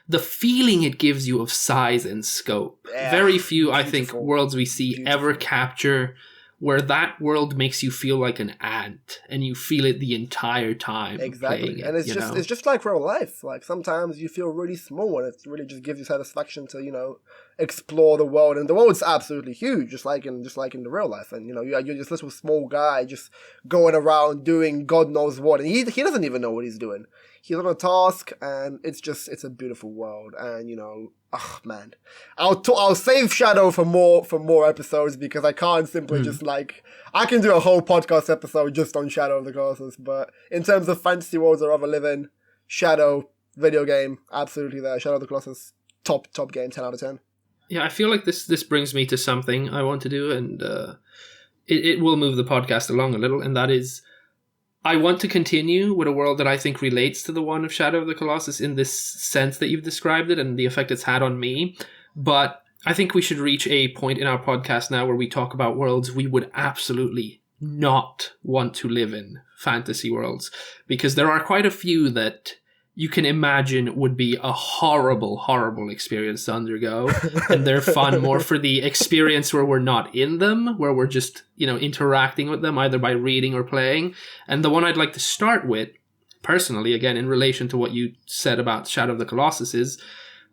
the feeling it gives you of size and scope. Yeah, very few, beautiful. I think, worlds we see ever capture where that world makes you feel like an ant, and you feel it the entire time. Exactly, playing it, and it's just like real life. Like, sometimes you feel really small, and it really just gives you satisfaction to explore the world, and the world's absolutely huge, just like in the real life. And you're this little small guy just going around doing God knows what, and he doesn't even know what he's doing. He's on a task, and it's a beautiful world. And oh man, I'll save Shadow for more episodes, because I can't simply just I can do a whole podcast episode just on Shadow of the Colossus. But in terms of fantasy worlds I'd rather live in, Shadow video game, absolutely there. Shadow of the Colossus, top game, 10 out of 10. Yeah, I feel like this brings me to something I want to do, and it will move the podcast along a little, and that is, I want to continue with a world that I think relates to the one of Shadow of the Colossus in this sense that you've described it and the effect it's had on me. But I think we should reach a point in our podcast now where we talk about worlds we would absolutely not want to live in, fantasy worlds, because there are quite a few that you can imagine would be a horrible, horrible experience to undergo. And they're fun more for the experience where we're not in them, where we're just, interacting with them either by reading or playing. And the one I'd like to start with, personally, again, in relation to what you said about Shadow of the Colossus, is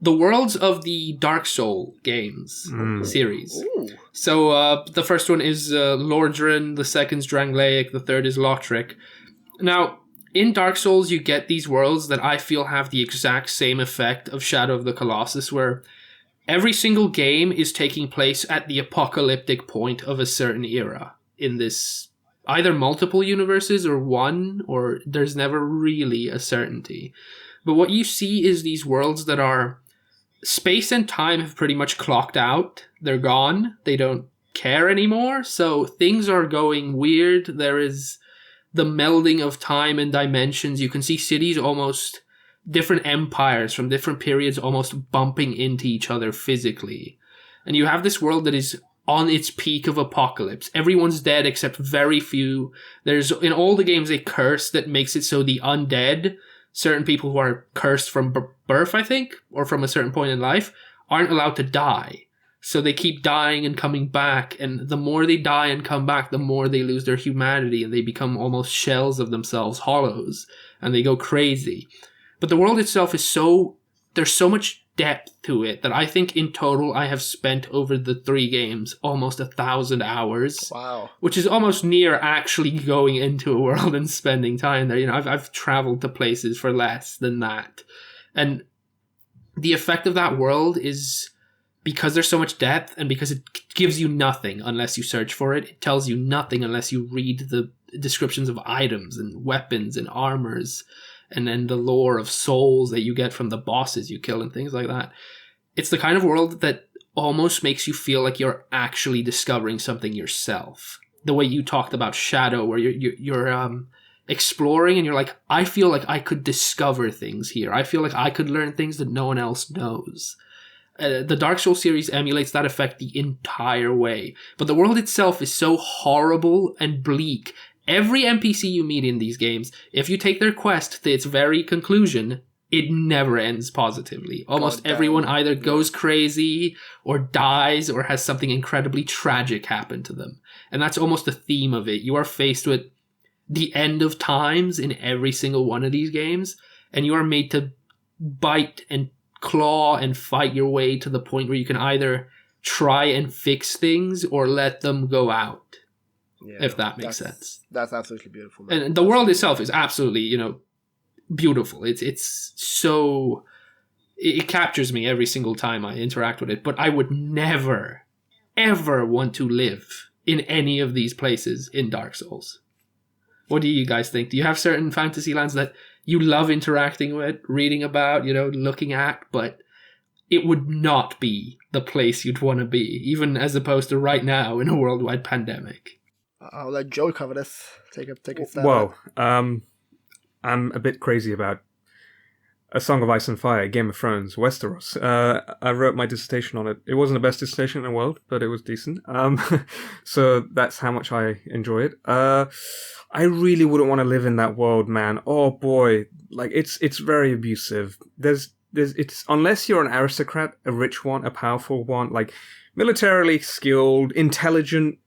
the worlds of the Dark Soul games series. Ooh. So the first one is Lordran, the second's Drangleic, the third is Lothric. Now, in Dark Souls, you get these worlds that I feel have the exact same effect of Shadow of the Colossus, where every single game is taking place at the apocalyptic point of a certain era in this either multiple universes or one, or there's never really a certainty. But what you see is these worlds that are space and time have pretty much clocked out. They're gone. They don't care anymore. So things are going weird. There is the melding of time and dimensions. You can see cities almost different empires from different periods almost bumping into each other physically. And you have this world that is on its peak of apocalypse. Everyone's dead except very few. There's, in all the games, a curse that makes it so the undead, certain people who are cursed from birth, I think, or from a certain point in life, aren't allowed to die. So they keep dying and coming back, and the more they die and come back, the more they lose their humanity, and they become almost shells of themselves, hollows, and they go crazy. But the world itself is there's so much depth to it that I think in total I have spent over the 3 games almost 1,000 hours. Wow. Which is almost near actually going into a world and spending time there. I've traveled to places for less than that. And the effect of that world is because there's so much depth and because it gives you nothing unless you search for it. It tells you nothing unless you read the descriptions of items and weapons and armors and then the lore of souls that you get from the bosses you kill and things like that. It's the kind of world that almost makes you feel like you're actually discovering something yourself. The way you talked about Shadow, where you're exploring and you're like, I feel like I could discover things here. I feel like I could learn things that no one else knows. The Dark Souls series emulates that effect the entire way. But the world itself is so horrible and bleak. Every NPC you meet in these games, if you take their quest to its very conclusion, it never ends positively. Almost everyone either goes crazy or dies or has something incredibly tragic happen to them. And that's almost the theme of it. You are faced with the end of times in every single one of these games, and you are made to bite and claw and fight your way to the point where you can either try and fix things or let them go out. Yeah, if that makes sense. That's absolutely beautiful, man. And the world itself is absolutely, beautiful. It's so... It captures me every single time I interact with it, but I would never, ever want to live in any of these places in Dark Souls. What do you guys think? Do you have certain fantasy lands that you love interacting with, reading about, looking at, but it would not be the place you'd want to be, even as opposed to right now in a worldwide pandemic? I'll let Joe cover this. Take a step. Well, I'm a bit crazy about A Song of Ice and Fire, Game of Thrones, Westeros. I wrote my dissertation on it. It wasn't the best dissertation in the world, but it was decent. So that's how much I enjoy it. I really wouldn't want to live in that world, man. Oh boy, like it's very abusive. It's unless you're an aristocrat, a rich one, a powerful one, like militarily skilled, intelligent.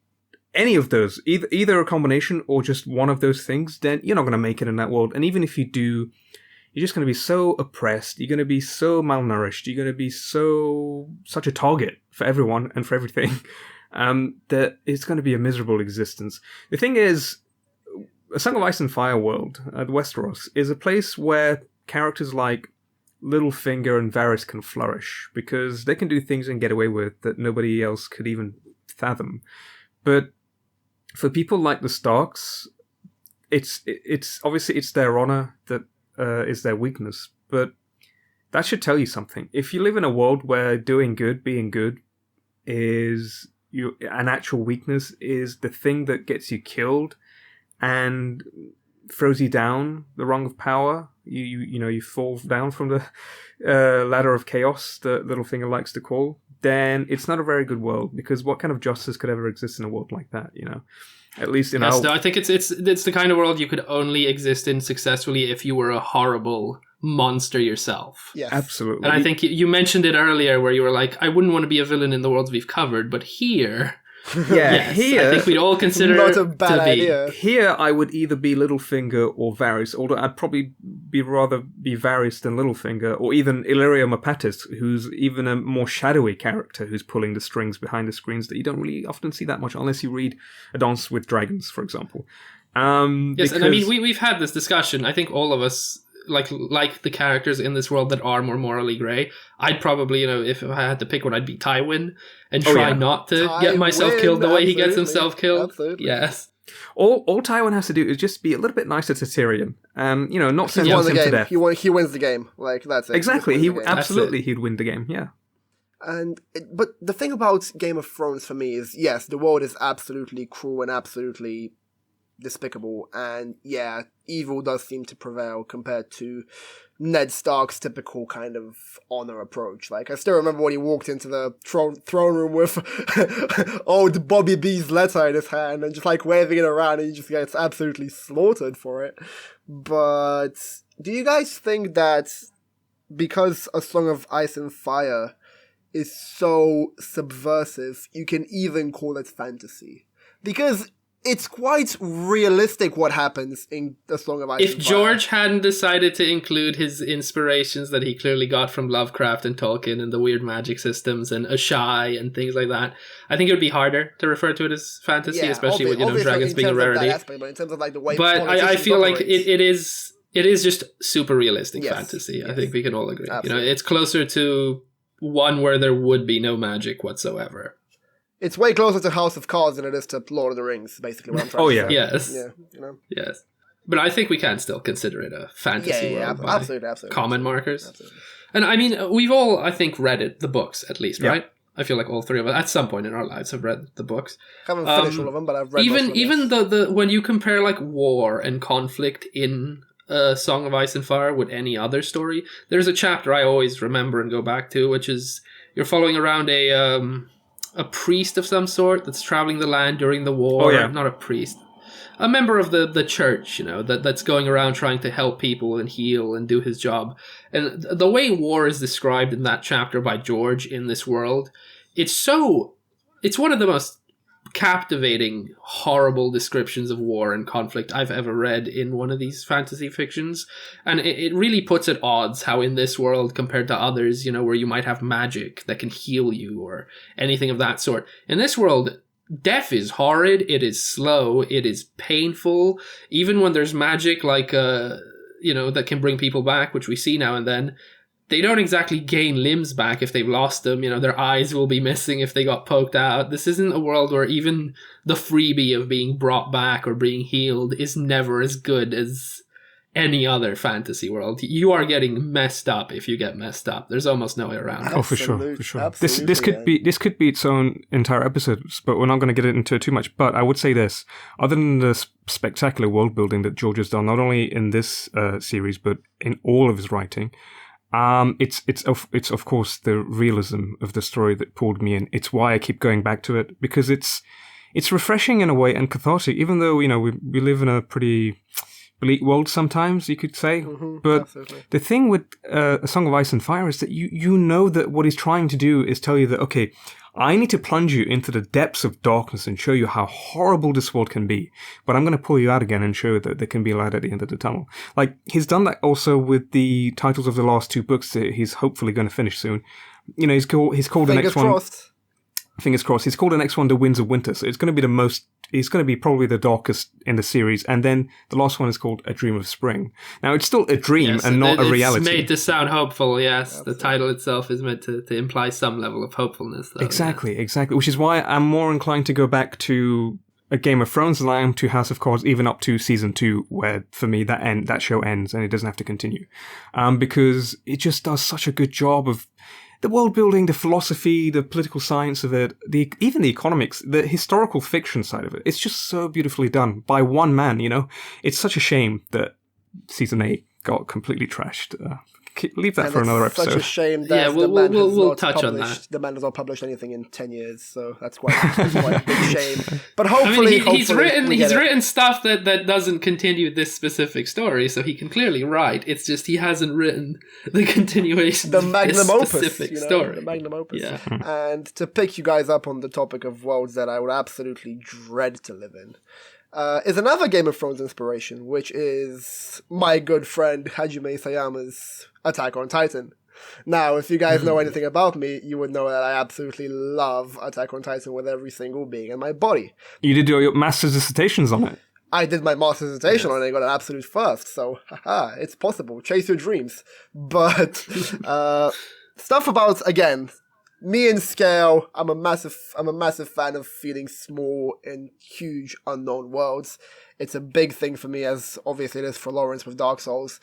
Any of those, either a combination or just one of those things, then you're not going to make it in that world. And even if you do, you're just going to be so oppressed. You're going to be so malnourished. You're going to be such a target for everyone and for everything that it's going to be a miserable existence. The thing is, A Song of Ice and Fire world, the Westeros, is a place where characters like Littlefinger and Varys can flourish because they can do things and get away with that nobody else could even fathom. But for people like the Starks, it's obviously it's their honor that is their weakness. But that should tell you something. If you live in a world where doing good, being good, is an actual weakness, is the thing that gets you killed and throws you down the rung of power, you fall down from the ladder of chaos that Littlefinger likes to call, then it's not a very good world, because what kind of justice could ever exist in a world like that, At least in our... No, I think it's the kind of world you could only exist in successfully if you were a horrible monster yourself. Yes. Absolutely. And I think you mentioned it earlier where you were like, I wouldn't want to be a villain in the worlds we've covered, but here... Yeah, here... I think we'd all consider not a bad idea. Here, I would either be Littlefinger or Varys, although I'd probably rather be Varys than Littlefinger, or even Illyrio Mopatis, who's even a more shadowy character who's pulling the strings behind the screens that you don't really often see that much, unless you read A Dance with Dragons, for example. Yes, and I mean, we've had this discussion. I think all of us... Like the characters in this world that are more morally grey, I'd probably, if I had to pick one, I'd be Tywin and try not to get myself killed the way he gets himself killed. Absolutely. Yes. All Tywin has to do is just be a little bit nicer to Tyrion. Not sentence him to death. He wins the game. Like, that's it. Exactly. He'd win the game, yeah. But the thing about Game of Thrones for me is, yes, the world is absolutely cruel and absolutely despicable, and yeah, evil does seem to prevail compared to Ned Stark's typical kind of honor approach. Like, I still remember when he walked into the throne room with old Bobby B's letter in his hand and just like waving it around, and he just gets absolutely slaughtered for it. But do you guys think that because A Song of Ice and Fire is so subversive, you can even call it fantasy? Because it's quite realistic what happens in A Song of Ice and Fire. If George hadn't decided to include his inspirations that he clearly got from Lovecraft and Tolkien and the weird magic systems and Ashai and things like that, I think it would be harder to refer to it as fantasy, especially with dragons being a rarity. Aspect, but in terms of like the way I feel like it is just super realistic fantasy. Yes. I think we can all agree. Absolutely. It's closer to one where there would be no magic whatsoever. It's way closer to House of Cards than it is to Lord of the Rings, basically, what I'm trying to say. Yes. Yeah, you know? Yes. But I think we can still consider it a fantasy world by absolutely. common markers. Absolutely. And I mean, we've all, I think, read it, the books at least, Yeah. right? I feel like all three of us, at some point in our lives, have read the books. Haven't finished all of them, but I've read most of them. Even the when you compare like war and conflict in Song of Ice and Fire with any other story, there's a chapter I always remember and go back to, which is you're following around a priest of some sort that's traveling the land during the war. Oh, yeah. Not a priest. A member of the church, that's going around trying to help people and heal and do his job. And the way war is described in that chapter by George in this world, it's one of the most captivating, horrible descriptions of war and conflict I've ever read in one of these fantasy fictions. And it really puts at odds how in this world compared to others, where you might have magic that can heal you or anything of that sort. In this world, death is horrid, it is slow, it is painful. Even when there's magic like, that can bring people back, which we see now and then, they don't exactly gain limbs back if they've lost them. Their eyes will be missing if they got poked out. This isn't a world where even the freebie of being brought back or being healed is never as good as any other fantasy world. You are getting messed up if you get messed up. There's almost no way around it. Oh, for sure. This Absolutely, this could be its own entire episode, but we're not going to get into it too much. But I would say this: other than the spectacular world building that George has done, not only in this series but in all of his writing, it's of course the realism of the story that pulled me in. It's why I keep going back to it, because it's refreshing in a way and cathartic. Even though we live in a pretty bleak world sometimes, you could say. But absolutely. the thing with A Song of Ice and Fire is that you know that what he's trying to do is tell you that, okay, I need to plunge you into the depths of darkness and show you how horrible this world can be. But I'm going to pull you out again and show you that there can be light at the end of the tunnel. Like, he's done that also with the titles of the last two books that he's hopefully going to finish soon. He's called the next one... Fingers crossed. He's called the next one The Winds of Winter. So it's going to be it's going to be probably the darkest in the series. And then the last one is called A Dream of Spring. Now, it's still a dream and not a reality. It's made to sound hopeful, yes. Absolutely. The title itself is meant to imply some level of hopefulness, though. Exactly. Which is why I'm more inclined to go back to a Game of Thrones than I am to House of Cards, even up to season 2, where, for me, that show ends and it doesn't have to continue. Because it just does such a good job of the world building, the philosophy, the political science of it, even the economics, the historical fiction side of it. It's just so beautifully done by one man, It's such a shame that season 8 got completely trashed. Leave that for another episode. Such a shame that we'll touch on that. The man has not published anything in 10 years, so that's quite a big shame. But hopefully, he's written stuff that doesn't continue this specific story, so he can clearly write. It's just he hasn't written the continuation the of magnum this opus, specific story. The magnum opus. Yeah. And to pick you guys up on the topic of worlds that I would absolutely dread to live in, is another Game of Thrones inspiration, which is my good friend Hajime Sayama's Attack on Titan. Now, if you guys know anything about me, you would know that I absolutely love Attack on Titan with every single being in my body. You did your master's dissertations on it. I did my master's dissertation on it and got an absolute first, so it's possible. Chase your dreams. But stuff about, again, me in scale, I'm a massive fan of feeling small in huge unknown worlds. It's a big thing for me, as obviously it is for Lawrence with Dark Souls.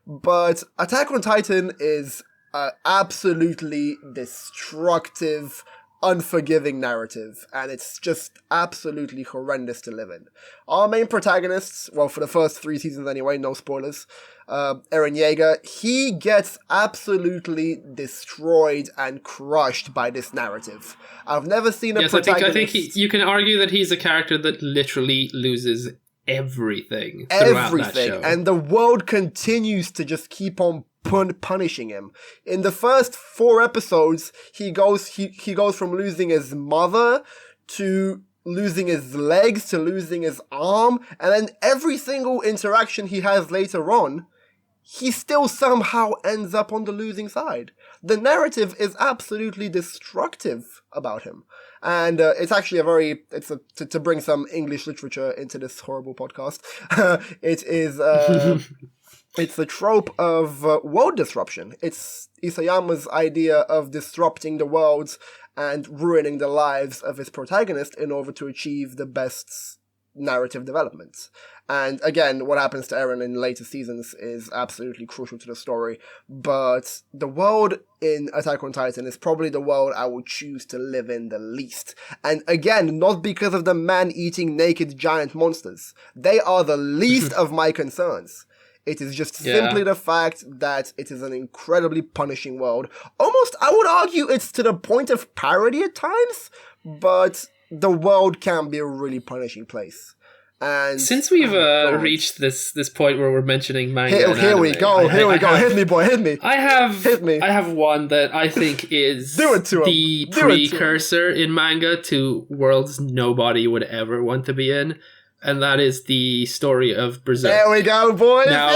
But Attack on Titan is an absolutely destructive, unforgiving narrative, and it's just absolutely horrendous to live in. Our main protagonists, well, for the first 3 seasons anyway, no spoilers, Eren Yeager, he gets absolutely destroyed and crushed by this narrative. I've never seen a protagonist... I think you can argue that he's a character that literally loses everything throughout that show. And the world continues to just keep on punishing him. In the first 4 episodes, he goes from losing his mother to losing his legs to losing his arm, and then every single interaction he has later on, he still somehow ends up on the losing side. The narrative is absolutely destructive about him. And it's actually to bring some English literature into this horrible podcast, it is It's the trope of world disruption. It's Isayama's idea of disrupting the world and ruining the lives of his protagonist in order to achieve the best narrative development. And again, what happens to Eren in later seasons is absolutely crucial to the story. But the world in Attack on Titan is probably the world I would choose to live in the least. And again, not because of the man-eating naked giant monsters. They are the least of my concerns. It is just simply the fact that it is an incredibly punishing world. Almost, I would argue it's to the point of parody at times, but the world can be a really punishing place. And since we've reached this point where we're mentioning manga, here we go. Hit me, boy, hit me. I have one that I think is the precursor in manga to worlds nobody would ever want to be in, and that is the story of Berserk. There we go, boys. Now,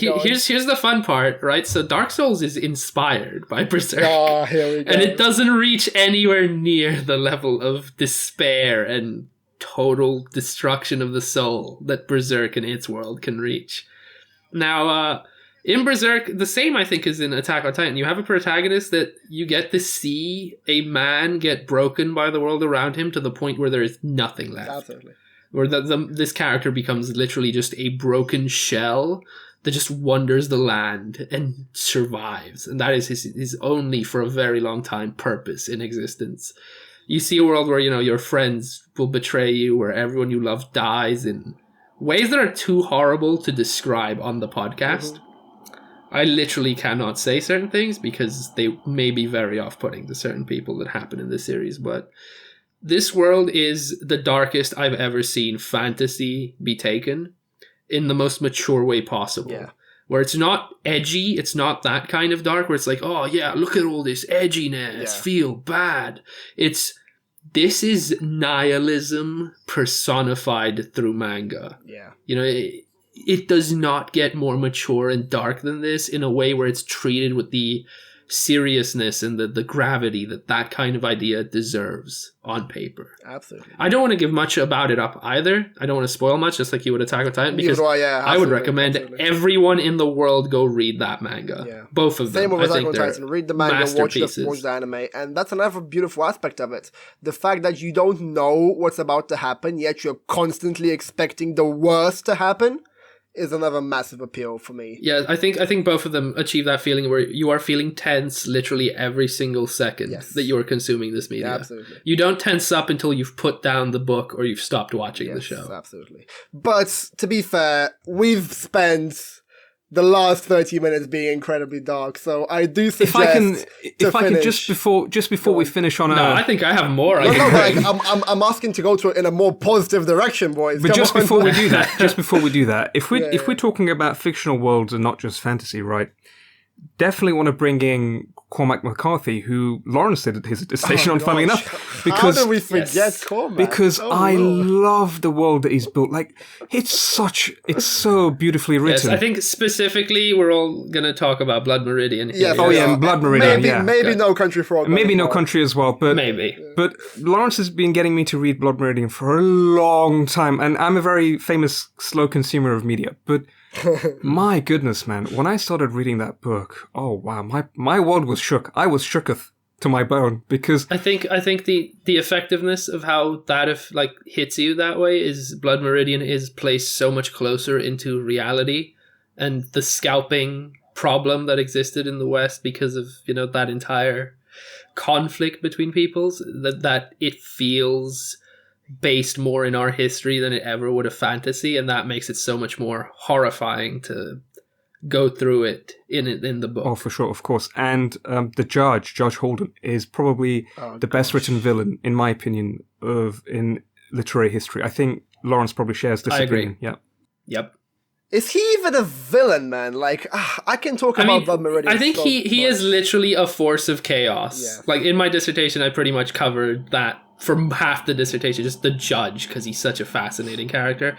here's the fun part, right? So Dark Souls is inspired by Berserk. Oh, here we go. And it doesn't reach anywhere near the level of despair and total destruction of the soul that Berserk in its world can reach. Now, in Berserk, the same I think is in Attack on Titan. You have a protagonist that you get to see a man get broken by the world around him to the point where there is nothing left. Absolutely. Where this character becomes literally just a broken shell that just wanders the land and survives. And that is his only, for a very long time, purpose in existence. You see a world where, your friends will betray you, where everyone you love dies in ways that are too horrible to describe on the podcast. Mm-hmm. I literally cannot say certain things because they may be very off-putting to certain people that happen in this series, but this world is the darkest I've ever seen fantasy be taken in the most mature way possible. Yeah. Where it's not edgy, it's not that kind of dark, where it's like, oh yeah, look at all this edginess, feel bad. This is nihilism personified through manga. Yeah. It does not get more mature and dark than this in a way where it's treated with the seriousness and the gravity that kind of idea deserves on paper. Absolutely. I don't want to give much about it up either. I don't want to spoil much, just like you would Attack on Titan, because I would recommend everyone in the world go read that manga. Yeah. Both of them. Same with Attack on Titan. Read the manga, watch the anime, and that's another beautiful aspect of it. The fact that you don't know what's about to happen, yet you're constantly expecting the worst to happen, is another massive appeal for me. Yeah, I think both of them achieve that feeling where you are feeling tense literally every single second that you are consuming this media. Yeah, absolutely. You don't tense up until you've put down the book or you've stopped watching the show. Absolutely. But to be fair, we've spent the last 30 minutes being incredibly dark, so I do suggest if I can just before we finish on I think I have more. I'm asking to go in a more positive direction, boys. But before we do that, if we're talking about fictional worlds and not just fantasy, right? Definitely want to bring in Cormac McCarthy, who Lawrence did his dissertation on, funnily enough. Because, how do we forget Cormac? Because I love the world that he's built. Like, it's so beautifully written. Yes, I think specifically we're all going to talk about Blood Meridian here. Yes, Blood Meridian, Maybe No Country for Old Men. Maybe No Country as well, but... Maybe. But Lawrence has been getting me to read Blood Meridian for a long time, and I'm a very famous slow consumer of media, but... My goodness, man, when I started reading that book, oh wow, my world was shook. I was shooketh to my bone, because I think the effectiveness of how that hits you that way is Blood Meridian is placed so much closer into reality and the scalping problem that existed in the West because of that entire conflict between peoples, that it feels based more in our history than it ever would a fantasy, and that makes it so much more horrifying to go through it in the book. Oh, for sure, of course. And the Judge Holden, is probably the best written villain, in my opinion, in literary history. I think Lawrence probably shares this opinion. Yeah. Yep. Is he even a villain, man? Like, I can talk about Blood Meridian. I think he is literally a force of chaos. Yeah. Like, in my dissertation, I pretty much covered that for half the dissertation, just the Judge, because he's such a fascinating character.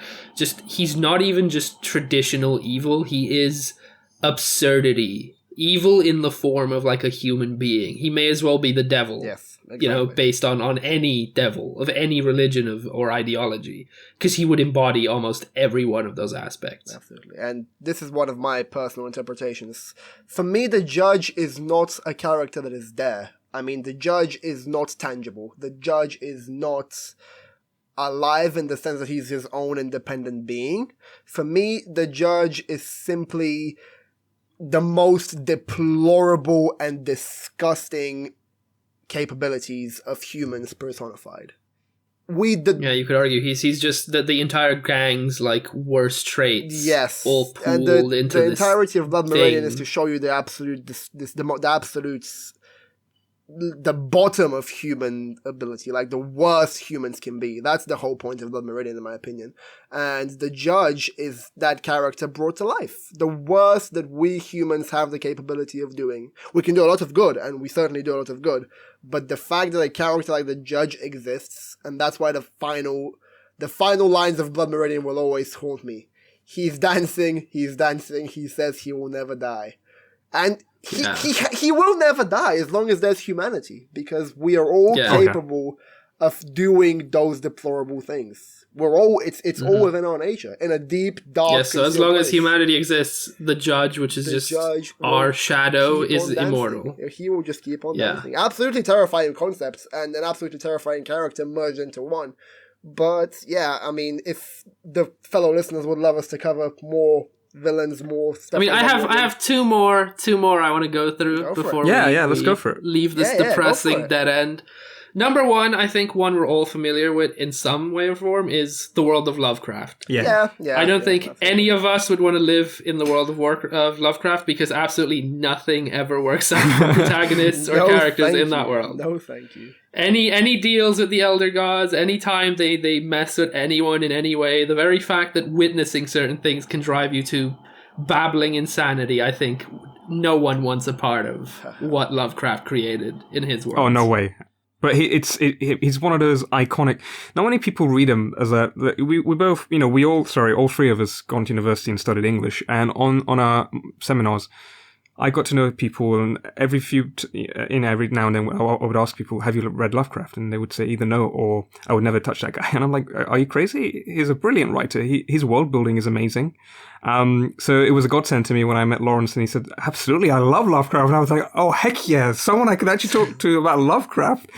He's not even just traditional evil. He is absurdity. Evil in the form of a human being. He may as well be the devil. Yes. exactly. based on any devil of any religion or ideology, because he would embody almost every one of those aspects. Absolutely. And this is one of my personal interpretations. For me, the judge is not a character that is there. I mean, the judge is not tangible. The judge is not alive in the sense that he's his own independent being. For me, the judge is simply the most deplorable and disgusting capabilities of humans personified. Yeah, you could argue he's just the entire gang's like worst traits. Yes, all pooled and into the this entirety of Blood Meridian is thing. to show you the absolute, the absolute, the bottom of human ability, like the worst humans can be. That's the whole point of Blood Meridian, in my opinion. And the judge is that character brought to life. The worst that we humans have the capability of doing. We can do a lot of good, and we certainly do a lot of good. But the fact that a character like the judge exists, and that's why the final lines of Blood Meridian will always haunt me. He's dancing, he says he will never die. And he will never die as long as there's humanity, because we are all capable of doing those deplorable things. We're all, it's all within our nature, in a deep, dark... Yes, so as long as humanity exists, the judge, which is just our shadow, is immortal. He will just keep on dancing. Absolutely terrifying concepts, and an absolutely terrifying character merged into one. But, yeah, I mean, if the fellow listeners would love us to cover more villains, more stuff... I mean, I have two more I want to go through before let's go for it. Leave this depressing dead end. Number one, I think one we're all familiar with in some way or form, is the world of Lovecraft. Yeah. I don't think any of us would want to live in the world of Lovecraft, because absolutely nothing ever works out for protagonists or characters in that world. No, thank you. Any deals with the Elder Gods, any time they mess with anyone in any way, the very fact that witnessing certain things can drive you to babbling insanity, I think no one wants a part of what Lovecraft created in his world. Oh, no way. But he's one of those iconic... Not many people read him as a... We both, all three of us gone to university and studied English. And on our seminars, I got to know people, and every now and then I would ask people, have you read Lovecraft? And they would say either no or I would never touch that guy. And I'm like, are you crazy? He's a brilliant writer. His world building is amazing. So it was a godsend to me when I met Lawrence and he said, absolutely, I love Lovecraft. And I was like, oh, heck yeah, someone I could actually talk to about Lovecraft.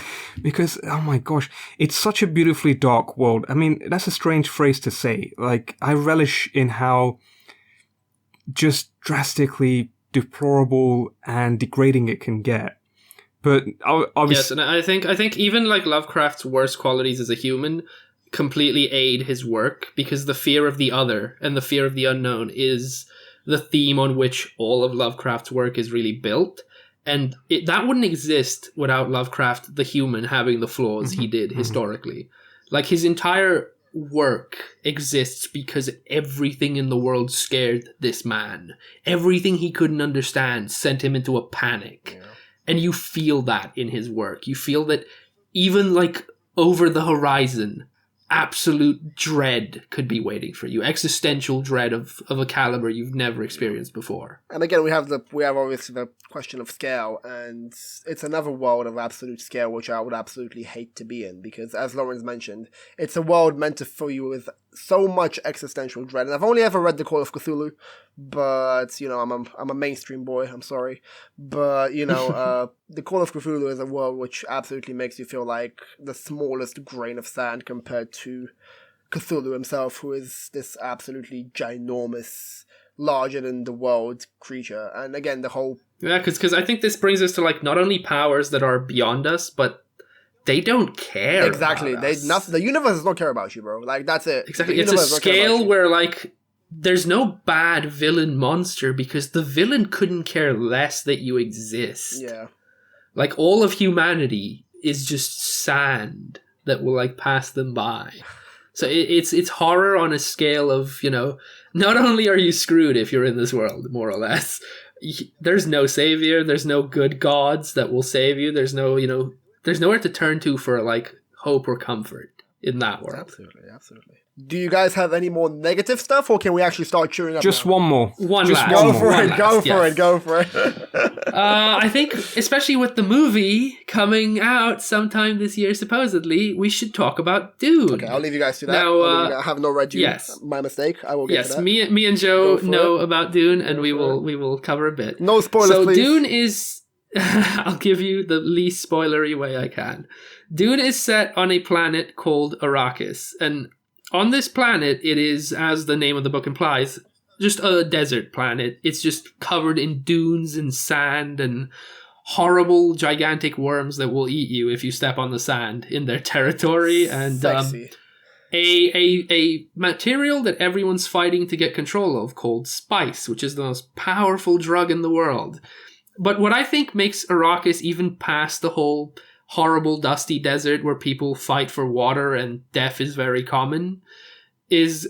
Because, oh my gosh, it's such a beautifully dark world. I mean, that's a strange phrase to say. Like, I relish in how just drastically deplorable and degrading it can get. But obviously... Yes, and I think even like Lovecraft's worst qualities as a human completely aid his work, because the fear of the other and the fear of the unknown is the theme on which all of Lovecraft's work is really built. And that wouldn't exist without Lovecraft, the human, having the flaws he did historically. Like, his entire work exists because everything in the world scared this man. Everything he couldn't understand sent him into a panic. Yeah. And you feel that in his work. You feel that even like over the horizon, absolute dread could be waiting for you. Existential dread of a caliber you've never experienced before. And again, we have obviously the question of scale, and it's another world of absolute scale which I would absolutely hate to be in, because as Lawrence mentioned, it's a world meant to fill you with so much existential dread. And I've only ever read The Call of Cthulhu, but I'm a mainstream boy, I'm sorry, but The Call of Cthulhu is a world which absolutely makes you feel like the smallest grain of sand compared to Cthulhu himself, who is this absolutely ginormous, larger than the world creature. And again, the whole... Yeah, because I think this brings us to like not only powers that are beyond us, but they don't care. Exactly. About us. The universe does not care about you, bro. Like, that's it. Exactly. It's a scale where like there's no bad villain monster, because the villain couldn't care less that you exist. Yeah. Like, all of humanity is just sand that will like pass them by. So it's horror on a scale of, not only are you screwed if you're in this world, more or less, there's no savior, there's no good gods that will save you, there's no, there's nowhere to turn to for like hope or comfort in that world. Absolutely. Do you guys have any more negative stuff, or can we actually start chewing up? Just now? one more. Last. Go for One it. last, Go for yes. it. Go for it. I think, especially with the movie coming out sometime this year, supposedly, we should talk about Dune. Okay, I'll leave you guys to that. Now, I have not read Dune. yes. My mistake. I will get to Yes, that. me and Joe Go for know it. about Dune, and we for will cover a bit. No spoilers, So please. Dune is. I'll give you the least spoilery way I can. Dune is set on a planet called Arrakis, and on this planet, it is, as the name of the book implies, just a desert planet. It's just covered in dunes and sand and horrible, gigantic worms that will eat you if you step on the sand in their territory. And Sexy. a material that everyone's fighting to get control of called spice, which is the most powerful drug in the world. But what I think makes Arrakis even past the whole horrible dusty desert where people fight for water and death is very common is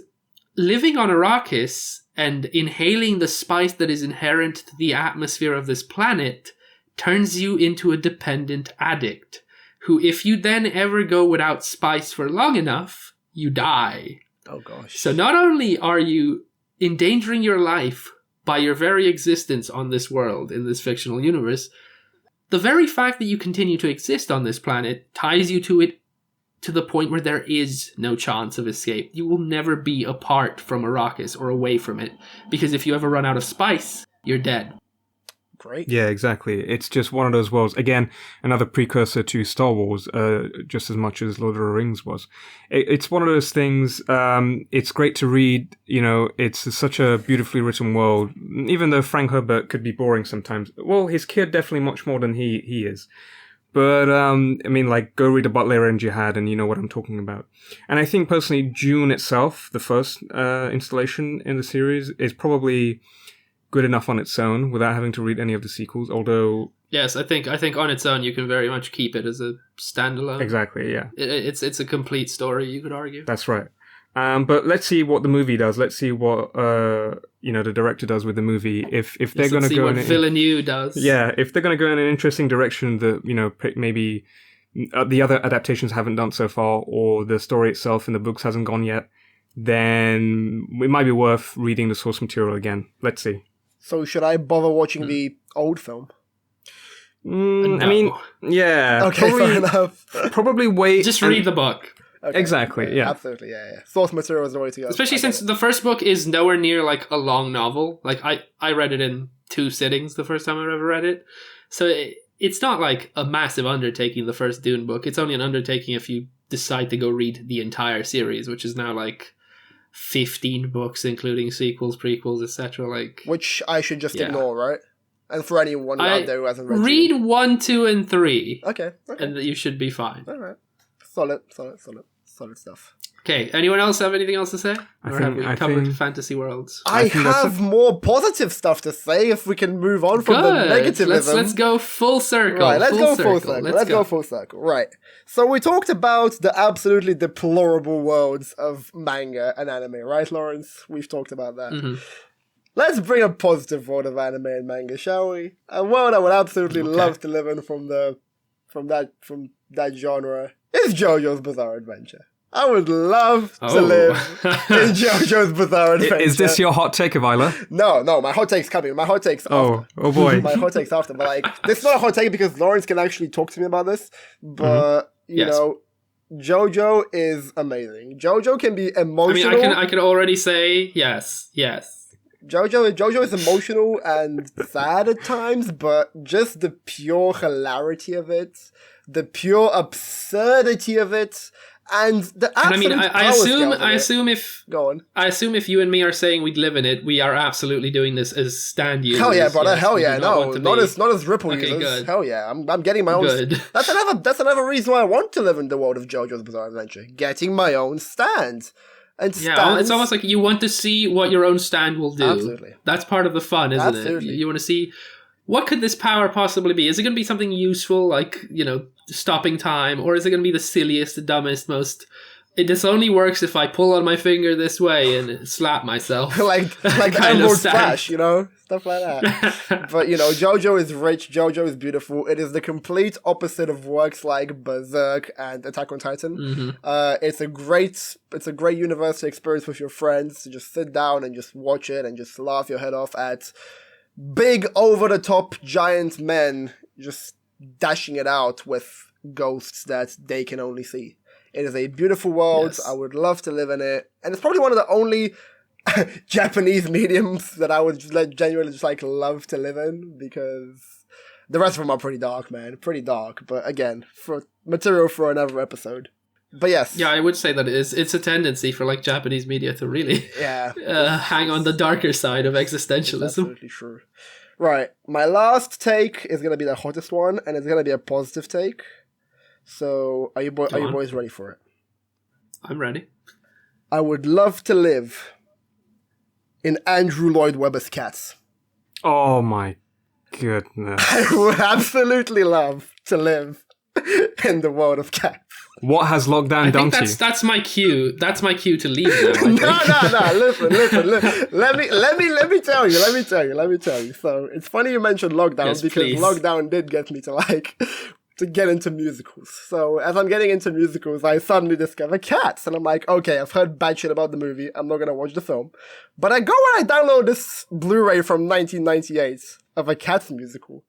living on Arrakis and inhaling the spice that is inherent to the atmosphere of this planet turns you into a dependent addict who, if you then ever go without spice for long enough, you die. Oh gosh. So not only are you endangering your life by your very existence on this world, in this fictional universe, the very fact that you continue to exist on this planet ties you to it to the point where there is no chance of escape. You will never be apart from Arrakis or away from it, because if you ever run out of spice, you're dead. Great. Yeah, exactly. It's just one of those worlds. Again, another precursor to Star Wars, just as much as Lord of the Rings was. It's one of those things. It's great to read. You know, it's such a beautifully written world. Even though Frank Herbert could be boring sometimes. Well, his kid definitely much more than he is. But, I mean, like, go read about Layra and Jihad and you know what I'm talking about. And I think personally, Dune itself, the first installation in the series, is probably good enough on its own without having to read any of the sequels, although... Yes, I think on its own you can very much keep it as a standalone. Exactly, yeah. It's a complete story, you could argue. That's right. But let's see what the movie does. Let's see what the director does with the movie. If they're going to go what Villeneuve does. Yeah, if they're going to go in an interesting direction that maybe the other adaptations haven't done so far, or the story itself in the books hasn't gone yet, then it might be worth reading the source material again. Let's see. So should I bother watching the old film? No. I mean, yeah. Okay, fair enough. Probably wait. Just read the book. Okay. Exactly, yeah. Absolutely, yeah. Source material is the way to go. Especially since the first book is nowhere near like a long novel. Like I read it in 2 sittings the first time I ever read it. So it's not like a massive undertaking, the first Dune book. It's only an undertaking if you decide to go read the entire series, which is now like 15 books, including sequels, prequels, etc. Like, which I should just ignore, right? And for anyone out there who hasn't read read Dune. 1, 2, and 3. Okay. And you should be fine. All right. Solid stuff. Okay, anyone else have anything else to say? Or have we covered fantasy worlds? I have more positive stuff to say if we can move on from the negativism. Let's go full circle. Right, let's go full circle. Right. So we talked about the absolutely deplorable worlds of manga and anime, right, Lawrence? We've talked about that. Mm-hmm. Let's bring a positive world of anime and manga, shall we? A world I would absolutely love to live in from that genre is JoJo's Bizarre Adventure. I would love to live in JoJo's Bizarre Adventure. Is this your hot take, Ivaylo? No, my hot take's coming. My hot take's after. Oh boy. My hot take's after. But like, this is not a hot take because Lawrence can actually talk to me about this. But, you know, JoJo is amazing. JoJo can be emotional. I mean, I can already say yes. JoJo is emotional and sad at times, but just the pure hilarity of it, the pure absurdity of it, and the absolute I assume if you and me are saying we'd live in it, we are absolutely doing this as stand users. Hell yeah, brother! Yes, hell yeah! No, not as Ripple okay, users. Good. Hell yeah! I'm getting my own. Good. That's another reason why I want to live in the world of JoJo's Bizarre Adventure. Getting my own stand. And yeah, it's almost like you want to see what your own stand will do. Absolutely. That's part of the fun, isn't it? You want to see what could this power possibly be? Is it going to be something useful, like, stopping time, or is it going to be the silliest, the dumbest, most This only works if I pull on my finger this way and slap myself. like Kind of Emerald sad. Splash, stuff like that. But JoJo is rich. JoJo is beautiful. It is the complete opposite of works like Berserk and Attack on Titan. Mm-hmm. It's a great university experience with your friends to just sit down and just watch it and just laugh your head off at big over the top giant men just dashing it out with ghosts that they can only see. It is a beautiful world. Yes. I would love to live in it. And it's probably one of the only Japanese mediums that I would genuinely just love to live in, because the rest of them are pretty dark, man. Pretty dark. But again, for material for another episode. But yes. Yeah, I would say that it's a tendency for Japanese media to really hang on the darker side of existentialism. It's absolutely true. Right. My last take is going to be the hottest one, and it's going to be a positive take. So, are you boys ready for it? I'm ready. I would love to live in Andrew Lloyd Webber's Cats. Oh my goodness. I would absolutely love to live in the world of cats. What has lockdown done to you? That's my cue. That's my cue to leave now. No. Listen. Let me tell you. So it's funny you mentioned lockdown, Yes, because please. lockdown did get me to get into musicals. So as I'm getting into musicals, I suddenly discover Cats, and I'm like, okay, I've heard bad shit about the movie. I'm not gonna watch the film, but I go and I download this Blu-ray from 1998 of a Cats musical.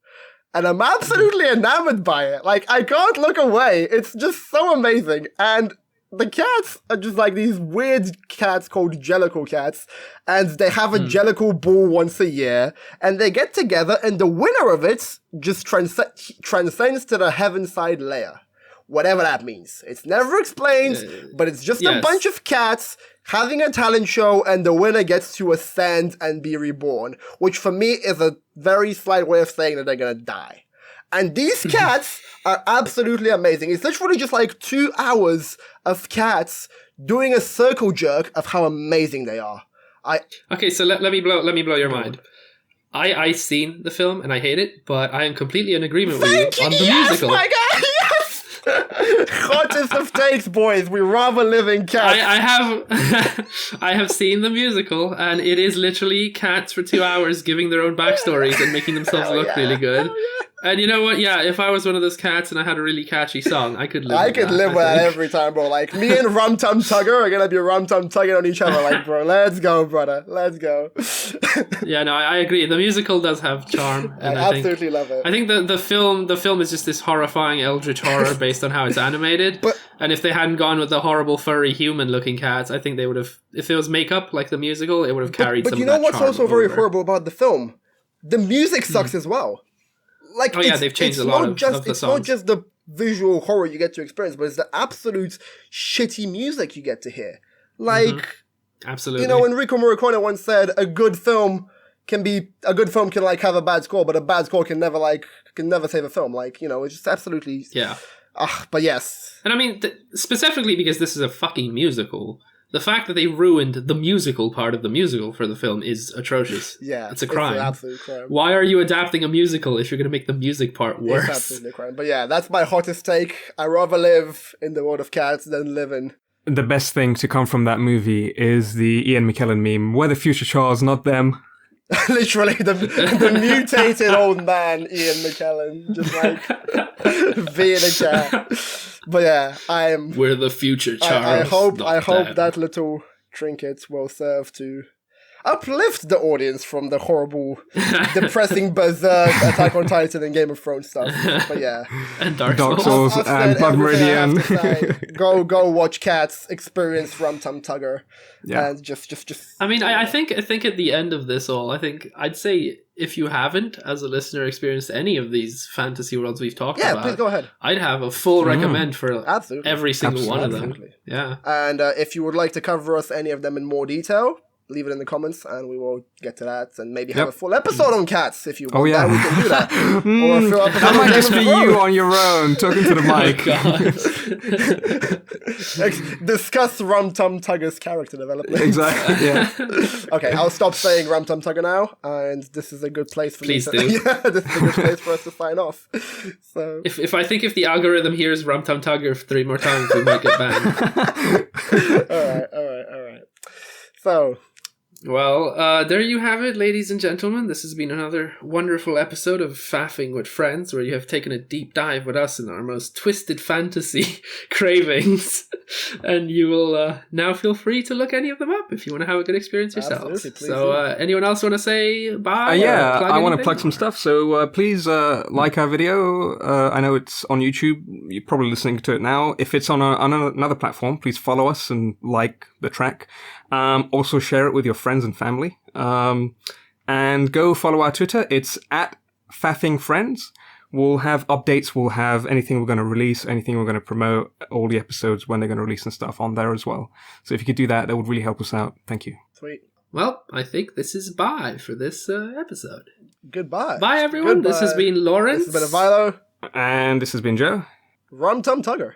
And I'm absolutely enamored by it. I can't look away. It's just so amazing. And the cats are just these weird cats called Jellicle cats. And they have a Jellicle ball once a year. And they get together, and the winner of it just transcends to the heaven side layer. Whatever that means. It's never explained, but it's just a bunch of cats having a talent show, and the winner gets to ascend and be reborn, which for me is a very slight way of saying that they're gonna die. And these cats are absolutely amazing. It's literally just 2 hours of cats doing a circle jerk of how amazing they are. Okay, so let me blow your mind. I've seen the film and I hate it, but I am completely in agreement with you on the musical. My God, yes! Hottest of takes, boys. We rather live in cats. I have seen the musical, and it is literally cats for 2 hours giving their own backstories and making themselves look really good. And you know what? Yeah, if I was one of those cats and I had a really catchy song, I could live with that. Live with that every time, bro. Me and Rum Tum Tugger are gonna be Rum Tum Tugging on each other. Bro, let's go, brother. Let's go. Yeah, no, I agree. The musical does have charm. And I absolutely love it. I think the film is just this horrifying eldritch horror based on how it's animated. And if they hadn't gone with the horrible furry human looking cats, I think they would have, if it was makeup like the musical, it would have carried some of that charm. But you know what's also very over. horrible about the film? The music sucks as well. They've changed a lot of the songs. It's not just the visual horror you get to experience, but it's the absolute shitty music you get to hear. Absolutely. Enrico Morricone once said, a good film can have a bad score, but a bad score can never save a film. It's just absolutely... Yeah. But yes. And I mean, specifically because this is a fucking musical, the fact that they ruined the musical part of the musical for the film is atrocious. Yeah. It's a crime. It's an absolute crime. Why are you adapting a musical if you're going to make the music part worse? It's absolutely a crime. But yeah, that's my hottest take. I rather live in the world of cats than live in... The best thing to come from that movie is the Ian McKellen meme, we're the future Charles, not them. Literally, the mutated old man, Ian McKellen, just being a cat. But yeah, We're the future Charles. I hope that little trinket will serve to uplift the audience from the horrible, depressing Berserk, Attack on Titan, and Game of Thrones stuff. But yeah, and Dark Souls and Blood Meridian. Go watch Cats, experience Rum Tum Tugger, and just. I mean, I think at the end of this all, I'd say if you haven't, as a listener, experienced any of these fantasy worlds we've talked about, please go ahead. I'd have a full recommend for absolutely every single one of them. Yeah. And if you would like to cover us any of them in more detail, leave it in the comments, and we will get to that, and maybe have Yep. a full episode on cats if you want. Oh, yeah. That, we can do that. Or a full episode That on might Game just of be Thrones. you on your own, talking to the mic. Discuss Rum Tum Tugger's character development. Exactly, yeah. Okay, I'll stop saying Rum Tum Tugger now, and this is a good place for Please me to... do. Yeah, this is a good place for us to sign off. So... If the algorithm hears Rum Tum Tugger 3 more times, we might get banned. All right. So... Well, there you have it, ladies and gentlemen. This has been another wonderful episode of Faffing with Friends, where you have taken a deep dive with us in our most twisted fantasy cravings. And you will now feel free to look any of them up if you want to have a good experience yourselves. Absolutely, please So, do. anyone else want to say bye? Yeah, or I want to anything? plug some stuff. So please like our video. I know it's on YouTube. You're probably listening to it now. If it's on another platform, please follow us and like the track. Also share it with your friends and family. And go follow our Twitter. It's at Faffing Friends. We'll have updates. We'll have anything we're going to release, anything we're going to promote, all the episodes when they're going to release and stuff on there as well. So if you could do that, that would really help us out. Thank you. Sweet. Well, I think this is bye for this episode. Goodbye. Bye, everyone. This has Goodbye. been Lawrence. This has been Ivaylo. And this has been Joe. Rum Tum Tugger.